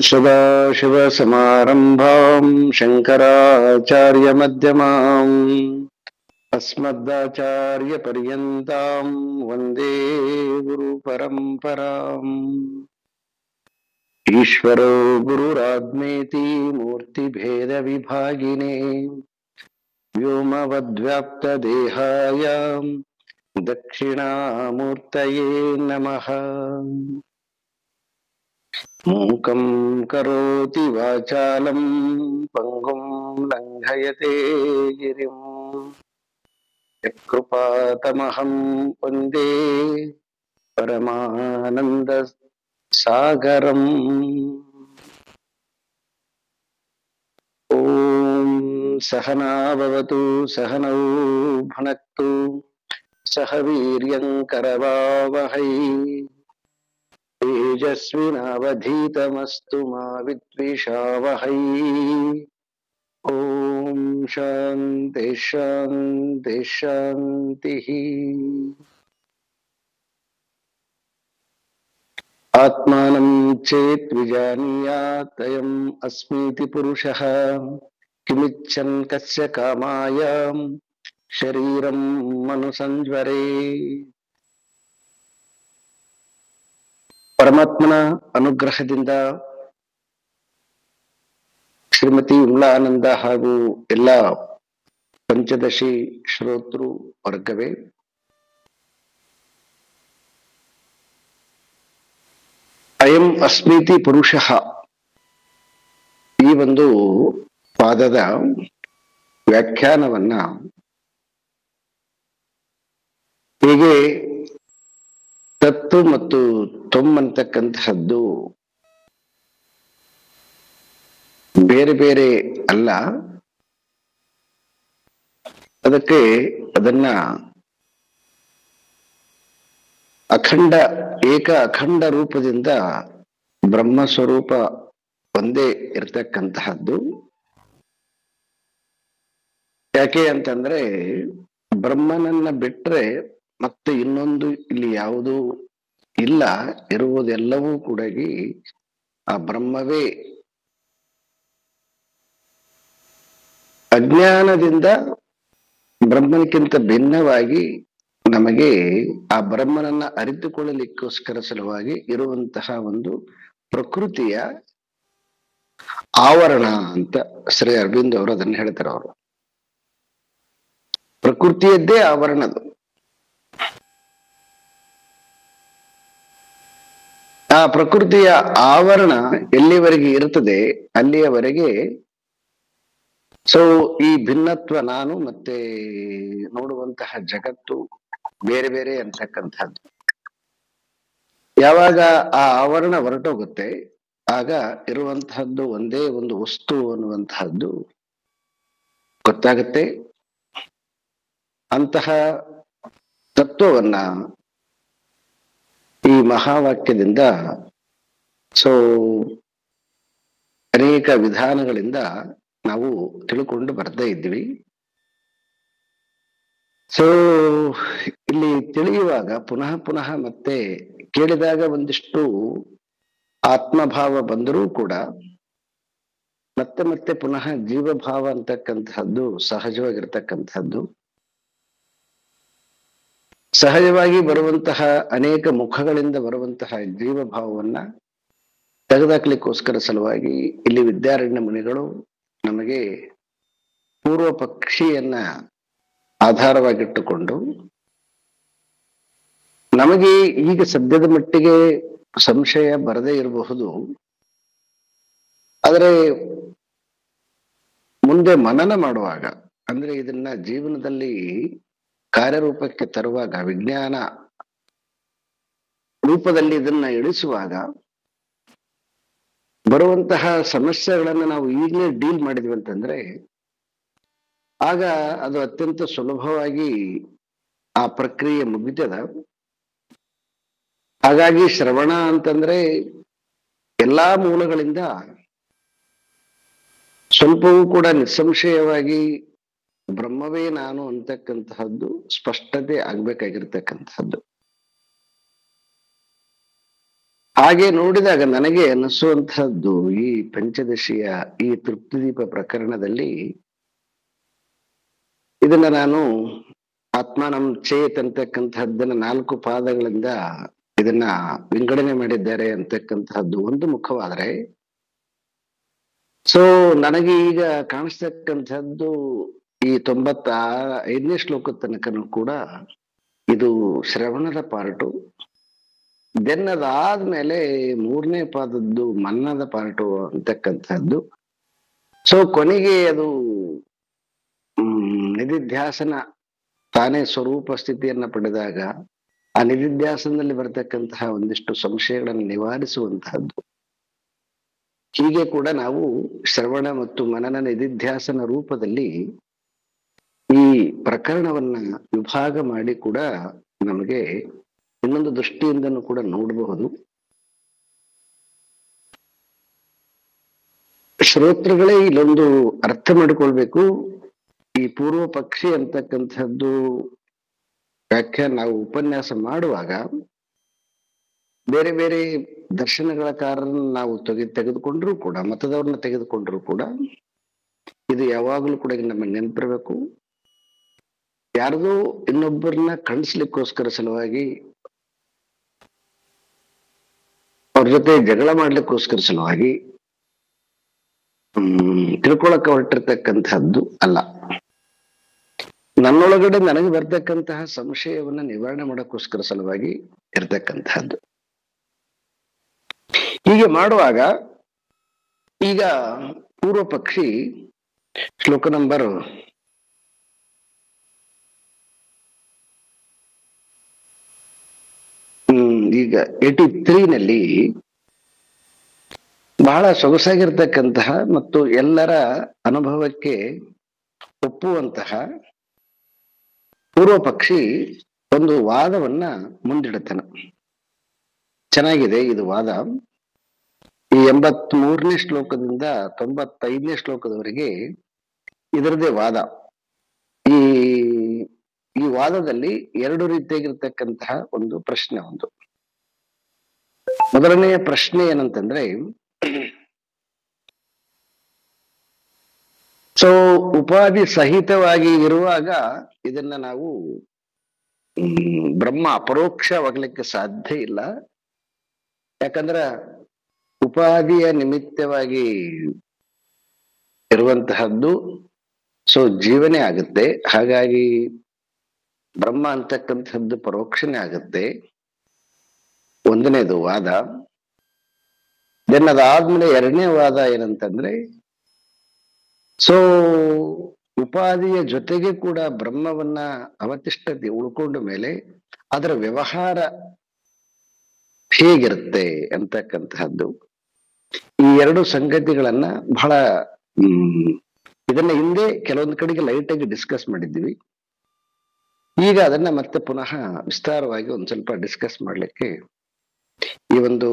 सदाशिवसमारम्भाम् शङ्कराचार्यमध्यमाम् अस्मदाचार्यपर्यन्ताम् वन्दे गुरुपरम्पराम्। ईश्वरो गुरुरात्मेति मूर्तिभेदविभागिने व्योमवद्व्याप्तदेहाय दक्षिणामूर्तये नमः। मूकं करोति वाचालं पङ्गुं लङ्घयते गिरिं यत्कृपातमहं वन्दे परमानन्दसागरम्। ॐ सहना भवतु सहनौ भुनक्तु सह वीर्यं करवावहै तेजस्विनावधीतमस्तु मा विद्विषावहै। ॐ शान्ति शान्ति शान्तिः। आत्मानं चेत् विजानीयात् अयम् अस्मीति पुरुषः किमिच्छन् कस्य कामाय शरीरं मनुसंज्वरे। ಪರಮಾತ್ಮನ ಅನುಗ್ರಹದಿಂದ ಶ್ರೀಮತಿ ವಿಮಲಾನಂದ ಹಾಗೂ ಎಲ್ಲ ಪಂಚದಶಿ ಶ್ರೋತೃ ವರ್ಗವೇ ಅಯಂ ಅಸ್ಮೀತಿ ಪುರುಷಃ ಈ ಒಂದು ಪಾದದ ವ್ಯಾಖ್ಯಾನವನ್ನ ಹೀಗೆ ತತ್ತು ಮತ್ತು ತೊಮ್ ಅಂತಕ್ಕಂತಹದ್ದು ಬೇರೆ ಬೇರೆ ಅಲ್ಲ, ಅದಕ್ಕೆ ಅದನ್ನ ಅಖಂಡ ರೂಪದಿಂದ ಬ್ರಹ್ಮ ಸ್ವರೂಪ ಒಂದೇ ಇರತಕ್ಕಂತಹದ್ದು. ಯಾಕೆ ಅಂತಂದ್ರೆ ಬ್ರಹ್ಮನನ್ನ ಬಿಟ್ರೆ ಮತ್ತೆ ಇನ್ನೊಂದು ಇಲ್ಲಿ ಯಾವುದು ಇಲ್ಲ, ಇರುವುದೆಲ್ಲವೂ ಕೂಡ ಆ ಬ್ರಹ್ಮವೇ. ಅಜ್ಞಾನದಿಂದ ಬ್ರಹ್ಮನಿಗಿಂತ ಭಿನ್ನವಾಗಿ ನಮಗೆ ಆ ಬ್ರಹ್ಮನನ್ನ ಅರಿತುಕೊಳ್ಳಲಿಕ್ಕೋಸ್ಕರ ಸಲುವಾಗಿ ಇರುವಂತಹ ಒಂದು ಪ್ರಕೃತಿಯ ಆವರಣ ಅಂತ ಶ್ರೀ ಅರವಿಂದ್ ಅವರು ಅದನ್ನ ಹೇಳ್ತಾರೆ. ಅವರು ಪ್ರಕೃತಿಯದ್ದೇ ಆವರಣದು. ಆ ಪ್ರಕೃತಿಯ ಆವರಣ ಎಲ್ಲಿವರೆಗೆ ಇರ್ತದೆ ಅಲ್ಲಿಯವರೆಗೆ ಈ ಭಿನ್ನತ್ವ ನಾನು ಮತ್ತೆ ನೋಡುವಂತಹ ಜಗತ್ತು ಬೇರೆ ಬೇರೆ ಅಂತಕ್ಕಂಥದ್ದು. ಯಾವಾಗ ಆ ಆವರಣ ಹೊರಟೋಗುತ್ತೆ ಆಗ ಇರುವಂತಹದ್ದು ಒಂದೇ ಒಂದು ವಸ್ತು ಅನ್ನುವಂತಹದ್ದು ಗೊತ್ತಾಗುತ್ತೆ. ಅಂತಹ ತತ್ವವನ್ನ ಈ ಮಹಾವಾಕ್ಯದಿಂದ ಅನೇಕ ವಿಧಾನಗಳಿಂದ ನಾವು ತಿಳ್ಕೊಂಡು ಬರ್ತಾ ಇದ್ವಿ. ಇಲ್ಲಿ ತಿಳಿಯುವಾಗ ಪುನಃ ಪುನಃ ಮತ್ತೆ ಕೇಳಿದಾಗ ಒಂದಿಷ್ಟು ಆತ್ಮಭಾವ ಬಂದರೂ ಕೂಡ ಮತ್ತೆ ಮತ್ತೆ ಪುನಃ ಜೀವಭಾವ ಅಂತಕ್ಕಂತಹದ್ದು ಸಹಜವಾಗಿರ್ತಕ್ಕಂಥದ್ದು. ಸಹಜವಾಗಿ ಬರುವಂತಹ ಅನೇಕ ಮುಖಗಳಿಂದ ಬರುವಂತಹ ಜೀವಭಾವವನ್ನ ತೆಗೆದಾಕ್ಲಿಕ್ಕೋಸ್ಕರ ಸಲುವಾಗಿ ಇಲ್ಲಿ ವಿದ್ಯಾರಣ್ಯ ಮುನಿಗಳು ನಮಗೆ ಪೂರ್ವ ಪಕ್ಷಿಯನ್ನ ಆಧಾರವಾಗಿಟ್ಟುಕೊಂಡು ನಮಗೆ ಈಗ ಸದ್ಯದ ಮಟ್ಟಿಗೆ ಸಂಶಯ ಬರದೇ ಇರಬಹುದು, ಆದರೆ ಮುಂದೆ ಮನನ ಮಾಡುವಾಗ ಅಂದ್ರೆ ಇದನ್ನ ಜೀವನದಲ್ಲಿ ಕಾರ್ಯರೂಪಕ್ಕೆ ತರುವಾಗ, ವಿಜ್ಞಾನ ರೂಪದಲ್ಲಿ ಇದನ್ನ ಇಳಿಸುವಾಗ ಬರುವಂತಹ ಸಮಸ್ಯೆಗಳನ್ನು ನಾವು ಈಗಲೇ ಡೀಲ್ ಮಾಡಿದ್ವಿ ಅಂತಂದ್ರೆ ಆಗ ಅದು ಅತ್ಯಂತ ಸುಲಭವಾಗಿ ಆ ಪ್ರಕ್ರಿಯೆ ಮುಗಿತದ. ಹಾಗಾಗಿ ಶ್ರವಣ ಅಂತಂದ್ರೆ ಎಲ್ಲಾ ಮೂಲಗಳಿಂದ ಸ್ವಲ್ಪವೂ ಕೂಡ ನಿಸ್ಸಂಶಯವಾಗಿ ಬ್ರಹ್ಮವೇ ನಾನು ಅಂತಕ್ಕಂತಹದ್ದು ಸ್ಪಷ್ಟತೆ ಆಗ್ಬೇಕಾಗಿರ್ತಕ್ಕಂಥದ್ದು. ಹಾಗೆ ನೋಡಿದಾಗ ನನಗೆ ಅನಿಸುವಂತಹದ್ದು ಈ ಪಂಚದಶಿಯ ಈ ತೃಪ್ತಿದೀಪ ಪ್ರಕರಣದಲ್ಲಿ ಇದನ್ನ ನಾನು ಆತ್ಮಾನಂ ಚೇತ್ ಅಂತಕ್ಕಂತಹದ್ದನ್ನ 4 ಪಾದಗಳಿಂದ ಇದನ್ನ ವಿಂಗಡಣೆ ಮಾಡಿದ್ದಾರೆ ಅಂತಕ್ಕಂತಹದ್ದು ಒಂದು ಮುಖವಾದ್ರೆ, ಸೊ ನನಗೆ ಈಗ ಕಾಣಿಸ್ತಕ್ಕಂಥದ್ದು ಈ 95ನೇ ಶ್ಲೋಕದ ತನಕನೂ ಕೂಡ ಇದು ಶ್ರವಣದ ಪಾರ್ಟು. ದೆನ್ ಅದಾದ್ಮೇಲೆ 3ನೇ ಪಾದದ್ದು ಮನ್ನದ ಪಾರ್ಟು ಅಂತಕ್ಕಂಥದ್ದು. ಸೊ ಕೊನೆಗೆ ಅದು ನಿಧಿಧ್ಯಾಸನ ತಾನೇ ಸ್ವರೂಪ ಸ್ಥಿತಿಯನ್ನ ಪಡೆದಾಗ ಆ ನಿಧಿಧ್ಯಾಸನದಲ್ಲಿ ಬರ್ತಕ್ಕಂತಹ ಒಂದಿಷ್ಟು ಸಂಶಯಗಳನ್ನು ನಿವಾರಿಸುವಂತಹದ್ದು. ಹೀಗೆ ಕೂಡ ನಾವು ಶ್ರವಣ ಮತ್ತು ಮನನ ನಿಧಿಧ್ಯಾಸನ ರೂಪದಲ್ಲಿ ಈ ಪ್ರಕರಣವನ್ನ ವಿಭಾಗ ಮಾಡಿ ಕೂಡ ನಮಗೆ ಇನ್ನೊಂದು ದೃಷ್ಟಿಯಿಂದನೂ ಕೂಡ ನೋಡಬಹುದು. ಶ್ರೋತೃಗಳೇ ಇಲ್ಲೊಂದು ಅರ್ಥ ಮಾಡಿಕೊಳ್ಬೇಕು. ಈ ಪೂರ್ವ ಪಕ್ಷಿ ಅಂತಕ್ಕಂಥದ್ದು ವ್ಯಾಖ್ಯಾನ ನಾವು ಉಪನ್ಯಾಸ ಮಾಡುವಾಗ ಬೇರೆ ಬೇರೆ ದರ್ಶನಗಳಕಾರರನ್ನ ನಾವು ತೆಗೆದುಕೊಂಡ್ರೂ ಕೂಡ, ಮತದವ್ರನ್ನ ತೆಗೆದುಕೊಂಡ್ರೂ ಕೂಡ ಇದು ಯಾವಾಗಲೂ ಕೂಡ ನಮ್ಮ ನೆನಪಿರ್ಬೇಕು. ಯಾರ್ದೋ ಇನ್ನೊಬ್ಬರನ್ನ ಖಂಡಿಸ್ಲಿಕ್ಕೋಸ್ಕರ ಸಲುವಾಗಿ, ಅವ್ರ ಜೊತೆ ಜಗಳ ಮಾಡ್ಲಿಕ್ಕೋಸ್ಕರ ಸಲುವಾಗಿ ತಿಳ್ಕೊಳಕ್ಕೆ ಹೊರಟಿರ್ತಕ್ಕಂಥದ್ದು ಅಲ್ಲ. ನನ್ನೊಳಗಡೆ ನನಗೆ ಬರ್ತಕ್ಕಂತಹ ಸಂಶಯವನ್ನ ನಿವಾರಣೆ ಮಾಡೋಕ್ಕೋಸ್ಕರ ಸಲುವಾಗಿ ಇರ್ತಕ್ಕಂತಹದ್ದು. ಹೀಗೆ ಮಾಡುವಾಗ ಈಗ ಪೂರ್ವ ಪಕ್ಷಿ ಶ್ಲೋಕ ನಂಬರ್ ಈಗ 83ನಲ್ಲಿ ಬಹಳ ಸೊಗಸಾಗಿರ್ತಕ್ಕಂತಹ ಮತ್ತು ಎಲ್ಲರ ಅನುಭವಕ್ಕೆ ಒಪ್ಪುವಂತಹ ಪೂರ್ವ ಪಕ್ಷಿ ಒಂದು ವಾದವನ್ನ ಮುಂದಿಡುತ್ತಾನೆ. ಚೆನ್ನಾಗಿದೆ ಇದು ವಾದ. ಈ 83ನೇ ಶ್ಲೋಕದಿಂದ 95ನೇ ಶ್ಲೋಕದವರೆಗೆ ಇದರದೇ ವಾದ. ಈ ವಾದದಲ್ಲಿ 2 ರೀತಿಯಾಗಿರ್ತಕ್ಕಂತಹ ಒಂದು ಪ್ರಶ್ನೆ. ಮೊದಲನೆಯ ಪ್ರಶ್ನೆ ಏನಂತಂದ್ರೆ, ಸೊ ಉಪಾಧಿ ಸಹಿತವಾಗಿ ಇರುವಾಗ ಇದನ್ನ ನಾವು ಬ್ರಹ್ಮ ಅಪರೋಕ್ಷವಾಗ್ಲಿಕ್ಕೆ ಸಾಧ್ಯ ಇಲ್ಲ. ಯಾಕಂದ್ರ ಉಪಾಧಿಯ ನಿಮಿತ್ತವಾಗಿ ಇರುವಂತಹದ್ದು ಸೊ ಜೀವನೇ ಆಗುತ್ತೆ. ಹಾಗಾಗಿ ಬ್ರಹ್ಮ ಅಂತಕ್ಕಂಥದ್ದು ಪರೋಕ್ಷನೇ ಆಗುತ್ತೆ. ಒಂದನೇದು ವಾದ. ದೆನ್ ಅದಾದ್ಮೇಲೆ 2ನೇ ವಾದ ಏನಂತಂದ್ರೆ, ಸೊ ಉಪಾಧಿಯ ಜೊತೆಗೆ ಕೂಡ ಬ್ರಹ್ಮವನ್ನ ಅವತಿಷ್ಠತೆ ಉಳ್ಕೊಂಡ ಮೇಲೆ ಅದರ ವ್ಯವಹಾರ ಹೇಗಿರುತ್ತೆ ಅಂತಕ್ಕಂತಹದ್ದು. ಈ 2 ಸಂಗತಿಗಳನ್ನ ಬಹಳ ಇದನ್ನ ಹಿಂದೆ ಕೆಲವೊಂದು ಕಡೆಗೆ ಲೈಟ್ ಆಗಿ ಡಿಸ್ಕಸ್ ಮಾಡಿದ್ವಿ. ಈಗ ಅದನ್ನ ಮತ್ತೆ ಪುನಃ ವಿಸ್ತಾರವಾಗಿ ಒಂದ್ ಸ್ವಲ್ಪ ಡಿಸ್ಕಸ್ ಮಾಡ್ಲಿಕ್ಕೆ ಈ ಒಂದು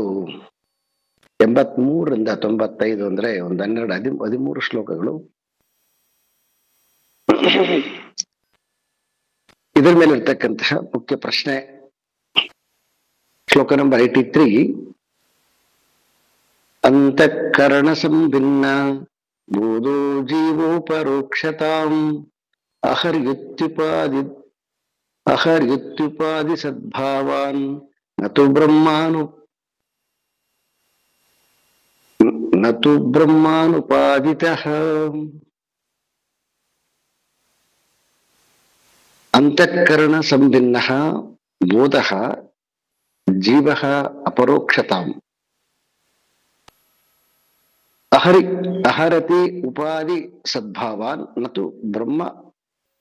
83ರಿಂದ 95 ಅಂದ್ರೆ ಒಂದು 13 ಶ್ಲೋಕಗಳು ಇದರ ಮೇಲೆ ಇರ್ತಕ್ಕಂತಹ ಮುಖ್ಯ ಪ್ರಶ್ನೆ. ಶ್ಲೋಕ ನಂಬರ್ 83. ಅಂತಃಕರಣ ಸಂಭಿನ್ನ ಬೋಧೋ ಜೀವೋಪರೋಕ್ಷತಾಂ ಅಹರ್ಯುತ್ಯುಪಾದಿ ಸದ್ಭಾವಾನ್ ನತು ಬ್ರಹ್ಮಾನುಪಾದಿತಃ. ಅಂತಃಕರಣ ಸಂಭಿನ್ನಃ ಬೋಧಃ ಜೀವಃ ಅಪರೋಕ್ಷತಾಂ ಅಹರತಿ ಉಪಾಧಿ ಸದ್ಭಾವಾನ್ ನತು ಬ್ರಹ್ಮ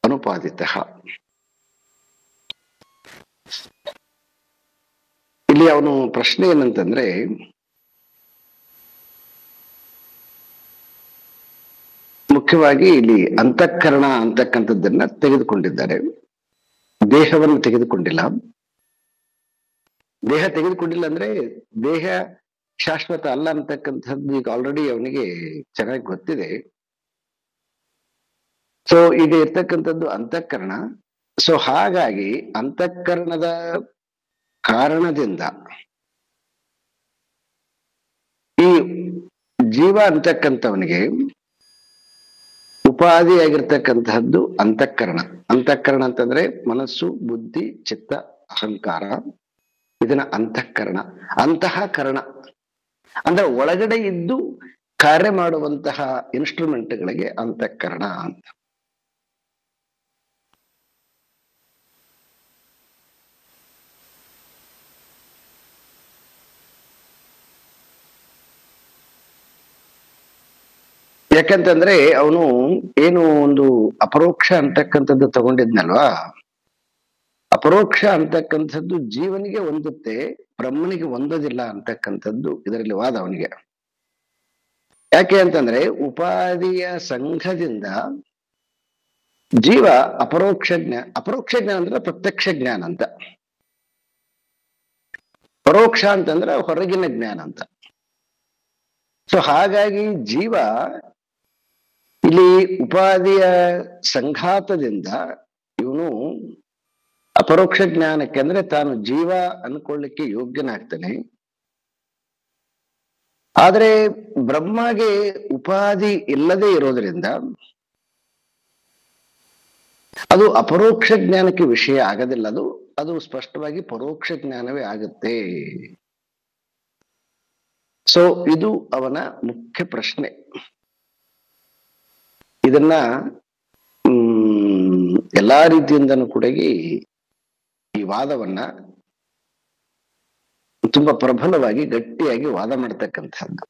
ಅನುಪಾದಿತಃ. ಇಲ್ಲಿ ಅವನು ಪ್ರಶ್ನೆ ಏನಂತಂದ್ರೆ, ಮುಖ್ಯವಾಗಿ ಇಲ್ಲಿ ಅಂತಃಕರಣ ಅಂತಕ್ಕಂಥದ್ದನ್ನ ತೆಗೆದುಕೊಂಡಿದ್ದಾರೆ, ದೇಹವನ್ನು ತೆಗೆದುಕೊಂಡಿಲ್ಲ. ದೇಹ ತೆಗೆದುಕೊಂಡಿಲ್ಲ ಅಂದ್ರೆ ದೇಹ ಶಾಶ್ವತ ಅಲ್ಲ ಅಂತಕ್ಕಂಥದ್ದು ಈಗ ಆಲ್ರೆಡಿ ಅವನಿಗೆ ಚೆನ್ನಾಗಿ ಗೊತ್ತಿದೆ. ಸೊ ಈಗ ಇರ್ತಕ್ಕಂಥದ್ದು ಅಂತಃಕರಣ. ಸೊ ಹಾಗಾಗಿ ಅಂತಃಕರಣದ ಕಾರಣದಿಂದ ಈ ಜೀವ ಅಂತಕ್ಕಂಥವನಿಗೆ ಉಪಾಧಿಯಾಗಿರ್ತಕ್ಕಂತಹದ್ದು ಅಂತಃಕರಣ. ಅಂತಃಕರಣ ಅಂತಂದ್ರೆ ಮನಸ್ಸು, ಬುದ್ಧಿ, ಚಿತ್ತ, ಅಹಂಕಾರ. ಇದನ್ನ ಅಂತಃಕರಣ. ಅಂತಃಕರಣ ಅಂದ್ರೆ ಒಳಗಡೆ ಇದ್ದು ಕಾರ್ಯ ಮಾಡುವಂತಹ ಇನ್ಸ್ಟ್ರೂಮೆಂಟ್ಗಳಿಗೆ ಅಂತಃಕರಣ ಅಂತ. ಯಾಕಂತಂದ್ರೆ ಅವನು ಏನು ಒಂದು ಅಪರೋಕ್ಷ ಅಂತಕ್ಕಂಥದ್ದು ತಗೊಂಡಿದ್ನಲ್ವಾ, ಅಪರೋಕ್ಷ ಅಂತಕ್ಕಂಥದ್ದು ಜೀವನಿಗೆ ಹೊಂದುತ್ತೆ, ಬ್ರಹ್ಮನಿಗೆ ಹೊಂದೋದಿಲ್ಲ ಅಂತಕ್ಕಂಥದ್ದು ಇದರಲ್ಲಿ ವಾದ ಅವನಿಗೆ. ಯಾಕೆ ಅಂತಂದ್ರೆ ಉಪಾಧಿಯ ಸಂಘದಿಂದ ಜೀವ ಅಪರೋಕ್ಷ ಜ್ಞಾನ ಅಂದ್ರೆ ಪ್ರತ್ಯಕ್ಷ ಜ್ಞಾನ ಅಂತ, ಪರೋಕ್ಷ ಅಂತಂದ್ರೆ ಹೊರಗಿನ ಜ್ಞಾನ ಅಂತ. ಸೊ ಹಾಗಾಗಿ ಜೀವ ಇಲ್ಲಿ ಉಪಾಧಿಯ ಸಂಘಾತದಿಂದ ಇವನು ಅಪರೋಕ್ಷ ಜ್ಞಾನಕ್ಕೆ ಅಂದ್ರೆ ತಾನು ಜೀವ ಅನ್ಕೊಳ್ಳಿಕ್ಕೆ ಯೋಗ್ಯನಾಗ್ತಾನೆ. ಆದ್ರೆ ಬ್ರಹ್ಮಗೆ ಉಪಾಧಿ ಇಲ್ಲದೆ ಇರೋದ್ರಿಂದ ಅದು ಅಪರೋಕ್ಷ ಜ್ಞಾನಕ್ಕೆ ವಿಷಯ ಆಗೋದಿಲ್ಲ. ಅದು ಸ್ಪಷ್ಟವಾಗಿ ಪರೋಕ್ಷ ಜ್ಞಾನವೇ ಆಗುತ್ತೆ. ಸೊ ಇದು ಅವನ ಮುಖ್ಯ ಪ್ರಶ್ನೆ. ಇದನ್ನ ಎಲ್ಲಾ ರೀತಿಯಿಂದನೂ ಕೂಡ ಈ ವಾದವನ್ನ ತುಂಬಾ ಪ್ರಬಲವಾಗಿ ಗಟ್ಟಿಯಾಗಿ ವಾದ ಮಾಡ್ತಕ್ಕಂಥದ್ದು.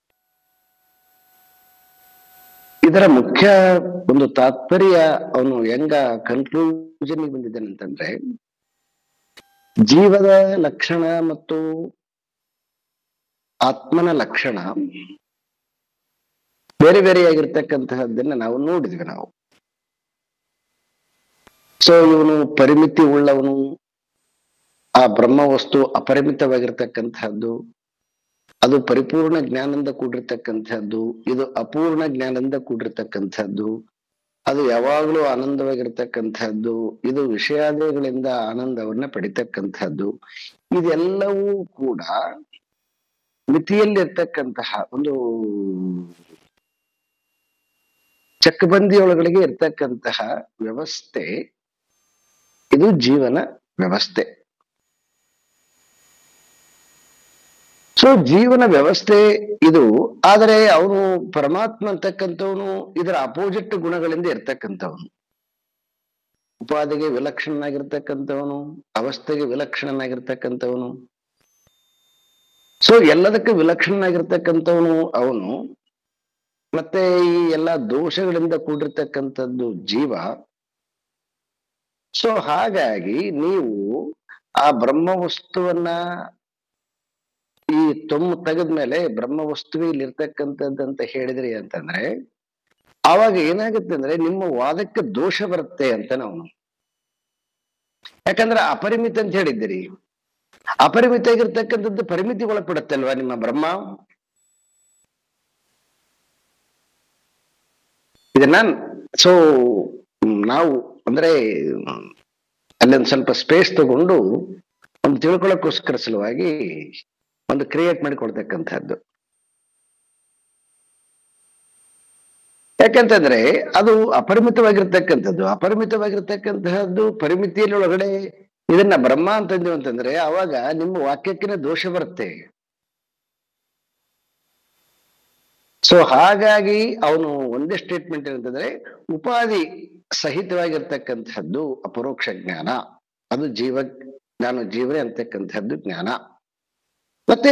ಇದರ ಮುಖ್ಯ ಒಂದು ತಾತ್ಪರ್ಯ ಅವನು ಹೆಂಗ ಕನ್ಕ್ಲೂಷನ್ ಬಂದಿದ್ದಾನೆ ಅಂತಂದ್ರೆ, ಜೀವದ ಲಕ್ಷಣ ಮತ್ತು ಆತ್ಮನ ಲಕ್ಷಣ ಬೇರೆ ಬೇರೆಯಾಗಿರ್ತಕ್ಕಂತಹದ್ದನ್ನ ನಾವು ನೋಡಿದ್ವಿ ನಾವು. ಸೊ ಇವನು ಪರಿಮಿತಿ ಉಳ್ಳವನು, ಆ ಬ್ರಹ್ಮ ವಸ್ತು ಅಪರಿಮಿತವಾಗಿರ್ತಕ್ಕಂತಹದ್ದು, ಅದು ಪರಿಪೂರ್ಣ ಜ್ಞಾನದಿಂದ ಕೂಡಿರ್ತಕ್ಕಂಥದ್ದು, ಇದು ಅಪೂರ್ಣ ಜ್ಞಾನದಿಂದ ಕೂಡಿರ್ತಕ್ಕಂಥದ್ದು, ಅದು ಯಾವಾಗಲೂ ಆನಂದವಾಗಿರ್ತಕ್ಕಂಥದ್ದು, ಇದು ವಿಷಯಾದಿಗಳಿಂದ ಆನಂದವನ್ನ ಪಡಿತಕ್ಕಂಥದ್ದು. ಇದೆಲ್ಲವೂ ಕೂಡ ಮಿತಿಯಲ್ಲಿರ್ತಕ್ಕಂತಹ ಒಂದು ಚಕ್ಬಂದಿಯೊಳಗಡೆಗೆ ಇರ್ತಕ್ಕಂತಹ ವ್ಯವಸ್ಥೆ, ಇದು ಜೀವನ ವ್ಯವಸ್ಥೆ. ಸೊ ಜೀವನ ವ್ಯವಸ್ಥೆ ಇದು. ಆದರೆ ಅವನು ಪರಮಾತ್ಮ ಅಂತಕ್ಕಂಥವನು ಇದರ ಅಪೋಸಿಟ್ ಗುಣಗಳಿಂದ ಇರ್ತಕ್ಕಂಥವನು. ಉಪಾಧಿಗೆ ವಿಲಕ್ಷಣನಾಗಿರ್ತಕ್ಕಂಥವನು, ಅವಸ್ಥೆಗೆ ವಿಲಕ್ಷಣನಾಗಿರ್ತಕ್ಕಂಥವನು. ಸೊ ಎಲ್ಲದಕ್ಕೆ ವಿಲಕ್ಷಣನಾಗಿರ್ತಕ್ಕಂಥವನು ಅವನು. ಮತ್ತೆ ಈ ಎಲ್ಲ ದೋಷಗಳಿಂದ ಕೂಡಿರ್ತಕ್ಕಂಥದ್ದು ಜೀವ. ಸೊ ಹಾಗಾಗಿ ನೀವು ಆ ಬ್ರಹ್ಮ ವಸ್ತುವನ್ನ ಈ ತೆಗೆದ್ಮೇಲೆ ಬ್ರಹ್ಮ ವಸ್ತುವೆ ಇಲ್ಲಿ ಇರ್ತಕ್ಕಂಥದ್ದಂತ ಹೇಳಿದ್ರಿ ಅಂತಂದ್ರೆ ಆವಾಗ ಏನಾಗುತ್ತೆ ಅಂದ್ರೆ ನಿಮ್ಮ ವಾದಕ್ಕೆ ದೋಷ ಬರುತ್ತೆ ಅಂತ ನಾವು. ಯಾಕಂದ್ರೆ ಅಪರಿಮಿತ ಅಂತ ಹೇಳಿದ್ದೀರಿ, ಅಪರಿಮಿತ ಆಗಿರ್ತಕ್ಕಂಥದ್ದು ಪರಿಮಿತಿ ಒಳಪಡುತ್ತೆ ಅಲ್ವಾ ನಿಮ್ಮ ಬ್ರಹ್ಮ. ಇದನ್ನ ಸೊ ನಾವು ಅಂದ್ರೆ ಅಲ್ಲೊಂದು ಸ್ವಲ್ಪ ಸ್ಪೇಸ್ ತಗೊಂಡು ಒಂದು ತಿಳ್ಕೊಳ್ಳೋಕ್ಕೋಸ್ಕರ ಸಲುವಾಗಿ ಒಂದು ಕ್ರಿಯೇಟ್ ಮಾಡಿಕೊಡ್ತಕ್ಕಂಥದ್ದು. ಯಾಕಂತಂದ್ರೆ ಅದು ಅಪರಿಮಿತವಾಗಿರ್ತಕ್ಕಂಥದ್ದು ಪರಿಮಿತಿಯಲ್ಲಿ ಒಳಗಡೆ ಇದನ್ನ ಬ್ರಹ್ಮ ಅಂತಂದೇವು ಅಂತಂದ್ರೆ ಅವಾಗ ನಿಮ್ಮ ವಾಕ್ಯಕ್ಕಿನ ದೋಷ ಬರುತ್ತೆ. ಸೊ ಹಾಗಾಗಿ ಅವನು ಒಂದೇ ಸ್ಟೇಟ್ಮೆಂಟ್ ಏನಂತಂದ್ರೆ ಉಪಾಧಿ ಸಹಿತವಾಗಿರ್ತಕ್ಕಂಥದ್ದು ಅಪರೋಕ್ಷ ಜ್ಞಾನ, ಅದು ನಾನು ಜೀವನೇ ಅಂತಕ್ಕಂಥದ್ದು ಜ್ಞಾನ. ಮತ್ತೆ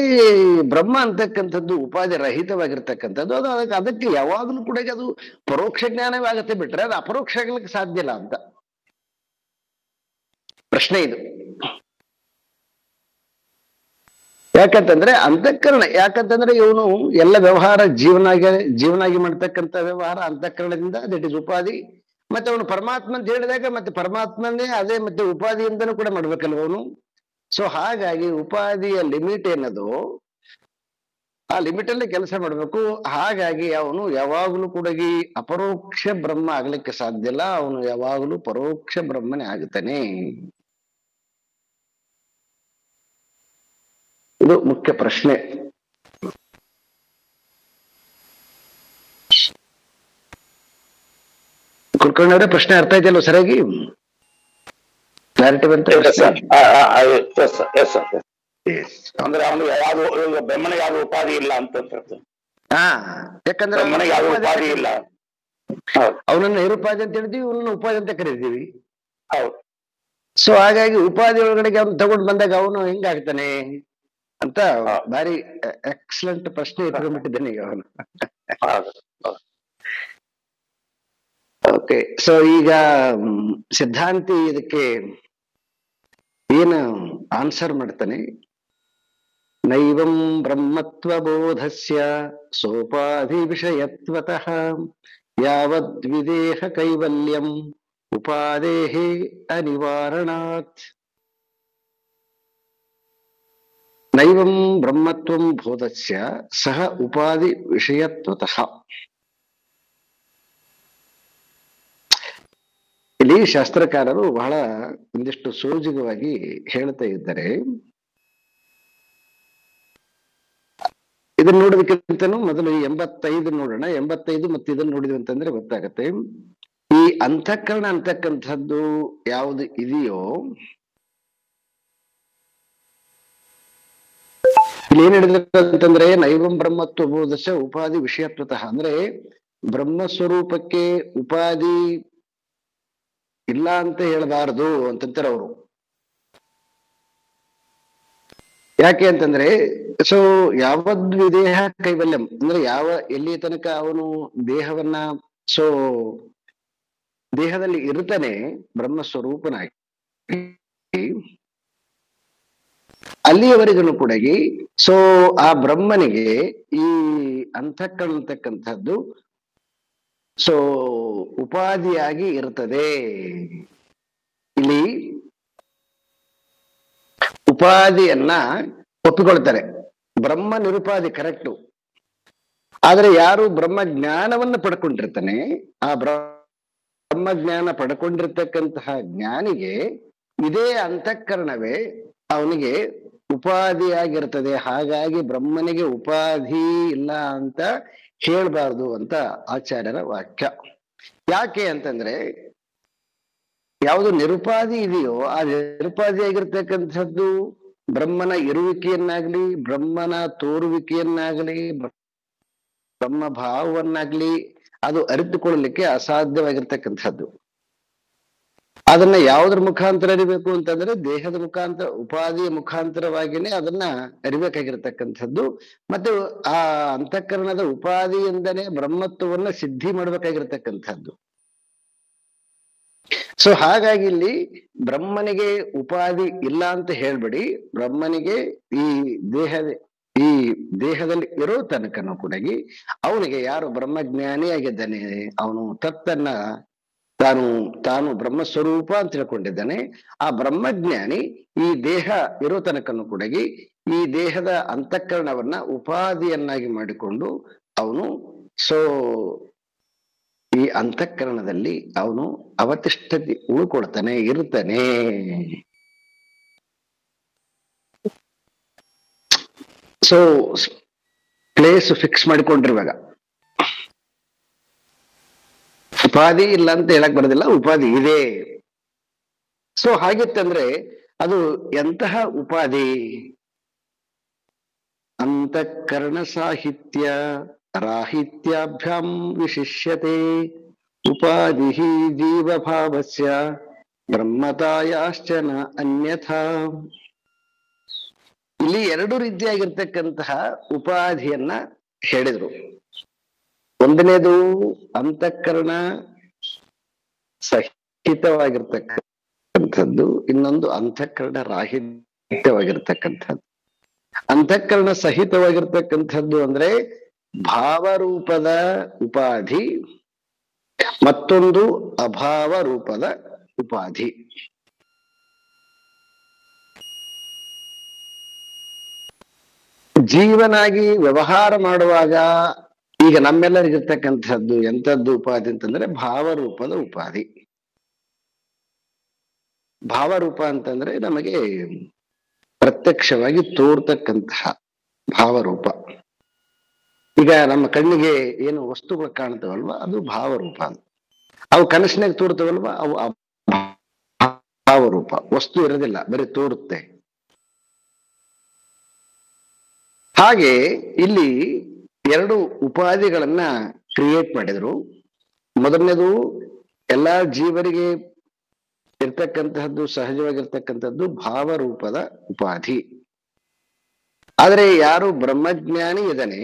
ಬ್ರಹ್ಮ ಅಂತಕ್ಕಂಥದ್ದು ಉಪಾಧಿ ರಹಿತವಾಗಿರ್ತಕ್ಕಂಥದ್ದು, ಅದು ಅದಕ್ಕೆ ಯಾವಾಗಲೂ ಕೂಡ ಅದು ಪರೋಕ್ಷ ಜ್ಞಾನವೇ ಆಗತ್ತೆ, ಬಿಟ್ರೆ ಅದು ಅಪರೋಕ್ಷ ಆಗ್ಲಿಕ್ಕೆ ಸಾಧ್ಯ ಇಲ್ಲ ಅಂತ ಪ್ರಶ್ನೆ ಇದು. ಯಾಕಂತಂದ್ರೆ ಅಂತಃಕರಣ, ಯಾಕಂತಂದ್ರೆ ಇವನು ಎಲ್ಲ ವ್ಯವಹಾರ ಜೀವನಾಗಿ ಮಾಡ್ತಕ್ಕಂಥ ವ್ಯವಹಾರ ಅಂತಃಕರಣದಿಂದ, ದಟ್ ಇಸ್ ಉಪಾಧಿ. ಮತ್ತೆ ಅವನು ಪರಮಾತ್ಮ ಅಂತ ಹೇಳಿದಾಗ ಮತ್ತೆ ಪರಮಾತ್ಮನೇ ಅದೇ ಮತ್ತೆ ಉಪಾಧಿಯಿಂದನೂ ಕೂಡ ಮಾಡ್ಬೇಕಲ್ವ ಅವನು. ಸೊ ಹಾಗಾಗಿ ಉಪಾಧಿಯ ಲಿಮಿಟ್ ಏನದು, ಆ ಲಿಮಿಟ್ ಅಲ್ಲಿ ಕೆಲಸ ಮಾಡ್ಬೇಕು. ಹಾಗಾಗಿ ಅವನು ಯಾವಾಗಲೂ ಕೂಡ ಈ ಅಪರೋಕ್ಷ ಬ್ರಹ್ಮ ಆಗ್ಲಿಕ್ಕೆ ಸಾಧ್ಯ ಇಲ್ಲ, ಅವನು ಯಾವಾಗಲೂ ಪರೋಕ್ಷ ಬ್ರಹ್ಮನೇ ಆಗುತ್ತಾನೆ. ಇದು ಮುಖ್ಯ ಪ್ರಶ್ನೆ. ಕುಲಕರ್ಣಿಯವರೇ, ಪ್ರಶ್ನೆ ಅರ್ಥ ಇದೆಯಲ್ಲ ಸರಿಯಾಗಿ? ಕ್ಲಾರಿಟಿ ಬಂತ? ಅಂದ್ರೆ ಅವನು ಯಾವ್ದು ಬ್ರಹ್ಮನಿಗೆ ಯಾವ್ದು ಉಪಾಧಿ ಇಲ್ಲ ಅಂತ. ಹಾ, ಯಾಕಂದ್ರೆ ಬ್ರಹ್ಮನಿಗೆ ಯಾವ್ದು ಉಪಾಧಿ ಇಲ್ಲ. ಅವನನ್ನ ನಿರುಪಾಧಿ ಅಂತ ಹೇಳಿದ್ವಿ, ಇವನನ್ನ ಉಪಾಧಿ ಅಂತ ಕರಿತೀವಿ. ಹೌದು. ಸೊ ಹಾಗಾಗಿ ಉಪಾಧಿ ಒಳಗಡೆಗೆ ಅವನು ತಗೊಂಡು ಬಂದಾಗ ಅವನು ಹೆಂಗಾಗ್ತಾನೆ ಅಂತ ಭಾರಿ ಎಕ್ಸಲೆಂಟ್ ಪ್ರಶ್ನೆ ಇಟ್ಕೊಂಡ್ಬಿಟ್ಟಿದ್ದಾನೆ ಈಗ ಅವನು. ಓಕೆ, ಸೊ ಈಗ ಸಿದ್ಧಾಂತಿ ಇದಕ್ಕೆ ಏನು ಆನ್ಸರ್ ಮಾಡ್ತಾನೆ? ನೈವಂ ಬ್ರಹ್ಮತ್ವ ಬೋಧಸ್ಯ ಸೋಪಾಧಿ ವಿಷಯತ್ವತಃ ಯಾವದ್ವಿದೇಹ ಕೈವಲ್ಯಂ ಉಪಾದೇಃ ಅನಿವಾರಣಾತ್. ನೈವಂ ಬ್ರಹ್ಮತ್ವಂ ಬೋಧಸ್ಯ ಸಹ ಉಪಾಧಿ ವಿಷಯತ್ವತಃ. ಇಲ್ಲಿ ಶಾಸ್ತ್ರಕಾರರು ಬಹಳ ಒಂದಿಷ್ಟು ಸೋಜಿಗವಾಗಿ ಹೇಳ್ತಾ ಇದ್ದಾರೆ. ಇದನ್ನ ನೋಡೋದಕ್ಕಿಂತನೂ ಮೊದಲು 85 ನೋಡೋಣ. 85 ಮತ್ತೆ ಇದನ್ನ ನೋಡಿದ್ವಿ ಅಂತಂದ್ರೆ ಗೊತ್ತಾಗತ್ತೆ. ಈ ಅಂತಃಕರಣ ಅಂತಕ್ಕಂಥದ್ದು ಯಾವುದು ಇದೆಯೋ, ಇಲ್ಲಿ ಏನ್ ಹೇಳಿದ್ರು ಅಂತಂದ್ರೆ ನೈವಂ ಬ್ರಹ್ಮತ್ವ ಬೋಧಸ್ಯ ಉಪಾಧಿ ವಿಷಯತ್ವತಃ, ಅಂದ್ರೆ ಬ್ರಹ್ಮ ಸ್ವರೂಪಕ್ಕೆ ಉಪಾಧಿ ಇಲ್ಲ ಅಂತ ಹೇಳಬಾರದು ಅಂತಂತಾರೆ ಅವರು. ಯಾಕೆ ಅಂತಂದ್ರೆ, ಸೊ ಯಾವದ್ವಿದೇಹ ಕೈವಲ್ಯಂ ಅಂದ್ರೆ ಎಲ್ಲಿ ತನಕ ಅವನು ದೇಹವನ್ನ, ಸೊ ದೇಹದಲ್ಲಿ ಇರ್ತಾನೆ ಬ್ರಹ್ಮ ಸ್ವರೂಪನಾಗಿ, ಅಲ್ಲಿಯವರೆಗೂ ಕೂಡ ಸೊ ಆ ಬ್ರಹ್ಮನಿಗೆ ಈ ಅಂತಃಕರಣ ಅಂತಕ್ಕಂಥದ್ದು ಸೊ ಉಪಾಧಿಯಾಗಿ ಇರ್ತದೆ. ಇಲ್ಲಿ ಉಪಾಧಿಯನ್ನ ಒಪ್ಪಿಕೊಳ್ತಾರೆ. ಬ್ರಹ್ಮ ನಿರುಪಾಧಿ ಕರೆಕ್ಟು. ಆದ್ರೆ ಯಾರು ಬ್ರಹ್ಮ ಜ್ಞಾನವನ್ನ ಪಡ್ಕೊಂಡಿರ್ತಾನೆ, ಆ ಬ್ರಹ್ಮ ಜ್ಞಾನ ಪಡ್ಕೊಂಡಿರ್ತಕ್ಕಂತಹ ಜ್ಞಾನಿಗೆ ಇದೇ ಅಂತಃಕರಣವೇ ಅವನಿಗೆ ಉಪಾಧಿಯಾಗಿರ್ತದೆ. ಹಾಗಾಗಿ ಬ್ರಹ್ಮನಿಗೆ ಉಪಾಧಿ ಇಲ್ಲ ಅಂತ ಹೇಳ್ಬಾರ್ದು ಅಂತ ಆಚಾರ್ಯರ ವಾಕ್ಯ. ಯಾಕೆ ಅಂತಂದ್ರೆ, ಯಾವುದು ನಿರುಪಾಧಿ ಇದೆಯೋ ಆ ನಿರುಪಾಧಿಯಾಗಿರ್ತಕ್ಕಂಥದ್ದು ಬ್ರಹ್ಮನ ಇರುವಿಕೆಯನ್ನಾಗ್ಲಿ, ಬ್ರಹ್ಮನ ತೋರುವಿಕೆಯನ್ನಾಗ್ಲಿ, ಬ್ರಹ್ಮ ಭಾವವನ್ನಾಗ್ಲಿ ಅದು ಅರಿತುಕೊಳ್ಳಲಿಕ್ಕೆ ಅಸಾಧ್ಯವಾಗಿರ್ತಕ್ಕಂಥದ್ದು. ಅದನ್ನ ಯಾವುದ್ರ ಮುಖಾಂತರ ಅರಿಬೇಕು ಅಂತಂದ್ರೆ ದೇಹದ ಮುಖಾಂತರ, ಉಪಾಧಿಯ ಮುಖಾಂತರವಾಗಿನೇ ಅದನ್ನ ಅರಿಬೇಕಾಗಿರ್ತಕ್ಕಂಥದ್ದು. ಮತ್ತೆ ಆ ಅಂತಃಕರಣದ ಉಪಾಧಿಯಿಂದನೇ ಬ್ರಹ್ಮತ್ವವನ್ನ ಸಿದ್ಧಿ ಮಾಡ್ಬೇಕಾಗಿರ್ತಕ್ಕಂಥದ್ದು. ಸೊ ಹಾಗಾಗಿ ಇಲ್ಲಿ ಬ್ರಹ್ಮನಿಗೆ ಉಪಾಧಿ ಇಲ್ಲ ಅಂತ ಹೇಳ್ಬೇಡಿ. ಬ್ರಹ್ಮನಿಗೆ ಈ ದೇಹದಲ್ಲಿ ಇರೋ ತನಕನೂ ಕೂಡ ಅವನಿಗೆ ಯಾರು ಬ್ರಹ್ಮಜ್ಞಾನಿಯಾಗಿದ್ದಾನೆ, ಅವನು ತತ್ತನ್ನ ತಾನು ಬ್ರಹ್ಮಸ್ವರೂಪ ಅಂತ ತಿಳ್ಕೊಂಡಿದ್ದಾನೆ. ಆ ಬ್ರಹ್ಮಜ್ಞಾನಿ ಈ ದೇಹ ಇರೋ ತನಕನೂ ಕೂಡ ಈ ದೇಹದ ಅಂತಃಕರಣವನ್ನ ಉಪಾಧಿಯನ್ನಾಗಿ ಮಾಡಿಕೊಂಡು ಅವನು ಸೊ ಈ ಅಂತಃಕರಣದಲ್ಲಿ ಅವನು ಅವತಿಷ್ಠತೆ ಉಳ್ಕೊಳ್ತಾನೆ, ಇರ್ತಾನೆ. ಸೊ ಪ್ಲೇಸ್ ಫಿಕ್ಸ್ ಮಾಡಿಕೊಂಡಿರುವಾಗ ಉಪಾಧಿ ಇಲ್ಲ ಅಂತ ಹೇಳಕ್ ಬರೋದಿಲ್ಲ, ಉಪಾಧಿ ಇದೆ. ಸೊ ಹಾಗಿತ್ತಂದ್ರೆ ಅದು ಎಂತಹ ಉಪಾಧಿ? ಅಂತಃಕರಣ ಸಾಹಿತ್ಯ ರಾಹಿತ್ಯಾಭ್ಯಾಂ ವಿಶಿಷ್ಯತೆ ಉಪಾಧಿ ಜೀವಭಾವಸ್ಯ ಬ್ರಹ್ಮತಾಯಾಶ್ಚನ ಅನ್ಯಥಾ. ಇಲ್ಲಿ ಎರಡು ರೀತಿಯಾಗಿರ್ತಕ್ಕಂತಹ ಉಪಾಧಿಯನ್ನ ಹೇಳಿದ್ರು. ಒಂದನೇದು ಅಂತಃಕರಣ ಸಹಿತವಾಗಿರ್ತಕ್ಕಂಥದ್ದು, ಇನ್ನೊಂದು ಅಂತಃಕರಣ ರಾಹಿತ್ಯವಾಗಿರ್ತಕ್ಕಂಥದ್ದು. ಅಂತಃಕರಣ ಸಹಿತವಾಗಿರ್ತಕ್ಕಂಥದ್ದು ಅಂದ್ರೆ ಭಾವರೂಪದ ಉಪಾಧಿ, ಮತ್ತೊಂದು ಅಭಾವ ರೂಪದ ಉಪಾಧಿ. ಜೀವನಾಗಿ ವ್ಯವಹಾರ ಮಾಡುವಾಗ ಈಗ ನಮ್ಮೆಲ್ಲರಿಗಿರ್ತಕ್ಕಂಥದ್ದು ಎಂಥದ್ದು ಉಪಾಧಿ ಅಂತಂದ್ರೆ ಭಾವರೂಪದ ಉಪಾಧಿ. ಭಾವರೂಪ ಅಂತಂದ್ರೆ ನಮಗೆ ಪ್ರತ್ಯಕ್ಷವಾಗಿ ತೋರ್ತಕ್ಕಂತಹ ಭಾವರೂಪ. ಈಗ ನಮ್ಮ ಕಣ್ಣಿಗೆ ಏನು ವಸ್ತುಗಳು ಕಾಣ್ತವಲ್ವಾ ಅದು ಭಾವರೂಪ. ಅವು ಕನಸಿನಾಗ ತೋರ್ತವಲ್ವಾ ಅವು ಭಾವರೂಪ. ವಸ್ತು ಇರೋದಿಲ್ಲ, ಬರೀ ತೋರುತ್ತೆ. ಹಾಗೆ ಇಲ್ಲಿ ಎರಡು ಉಪಾಧಿಗಳನ್ನ ಕ್ರಿಯೇಟ್ ಮಾಡಿದ್ರು. ಮೊದಲನೇದು ಎಲ್ಲಾ ಜೀವರಿಗೆ ಇರ್ತಕ್ಕಂತಹದ್ದು, ಸಹಜವಾಗಿರ್ತಕ್ಕಂಥದ್ದು ಭಾವರೂಪದ ಉಪಾಧಿ. ಆದ್ರೆ ಯಾರು ಬ್ರಹ್ಮಜ್ಞಾನಿ ಇದ್ದಾನೆ,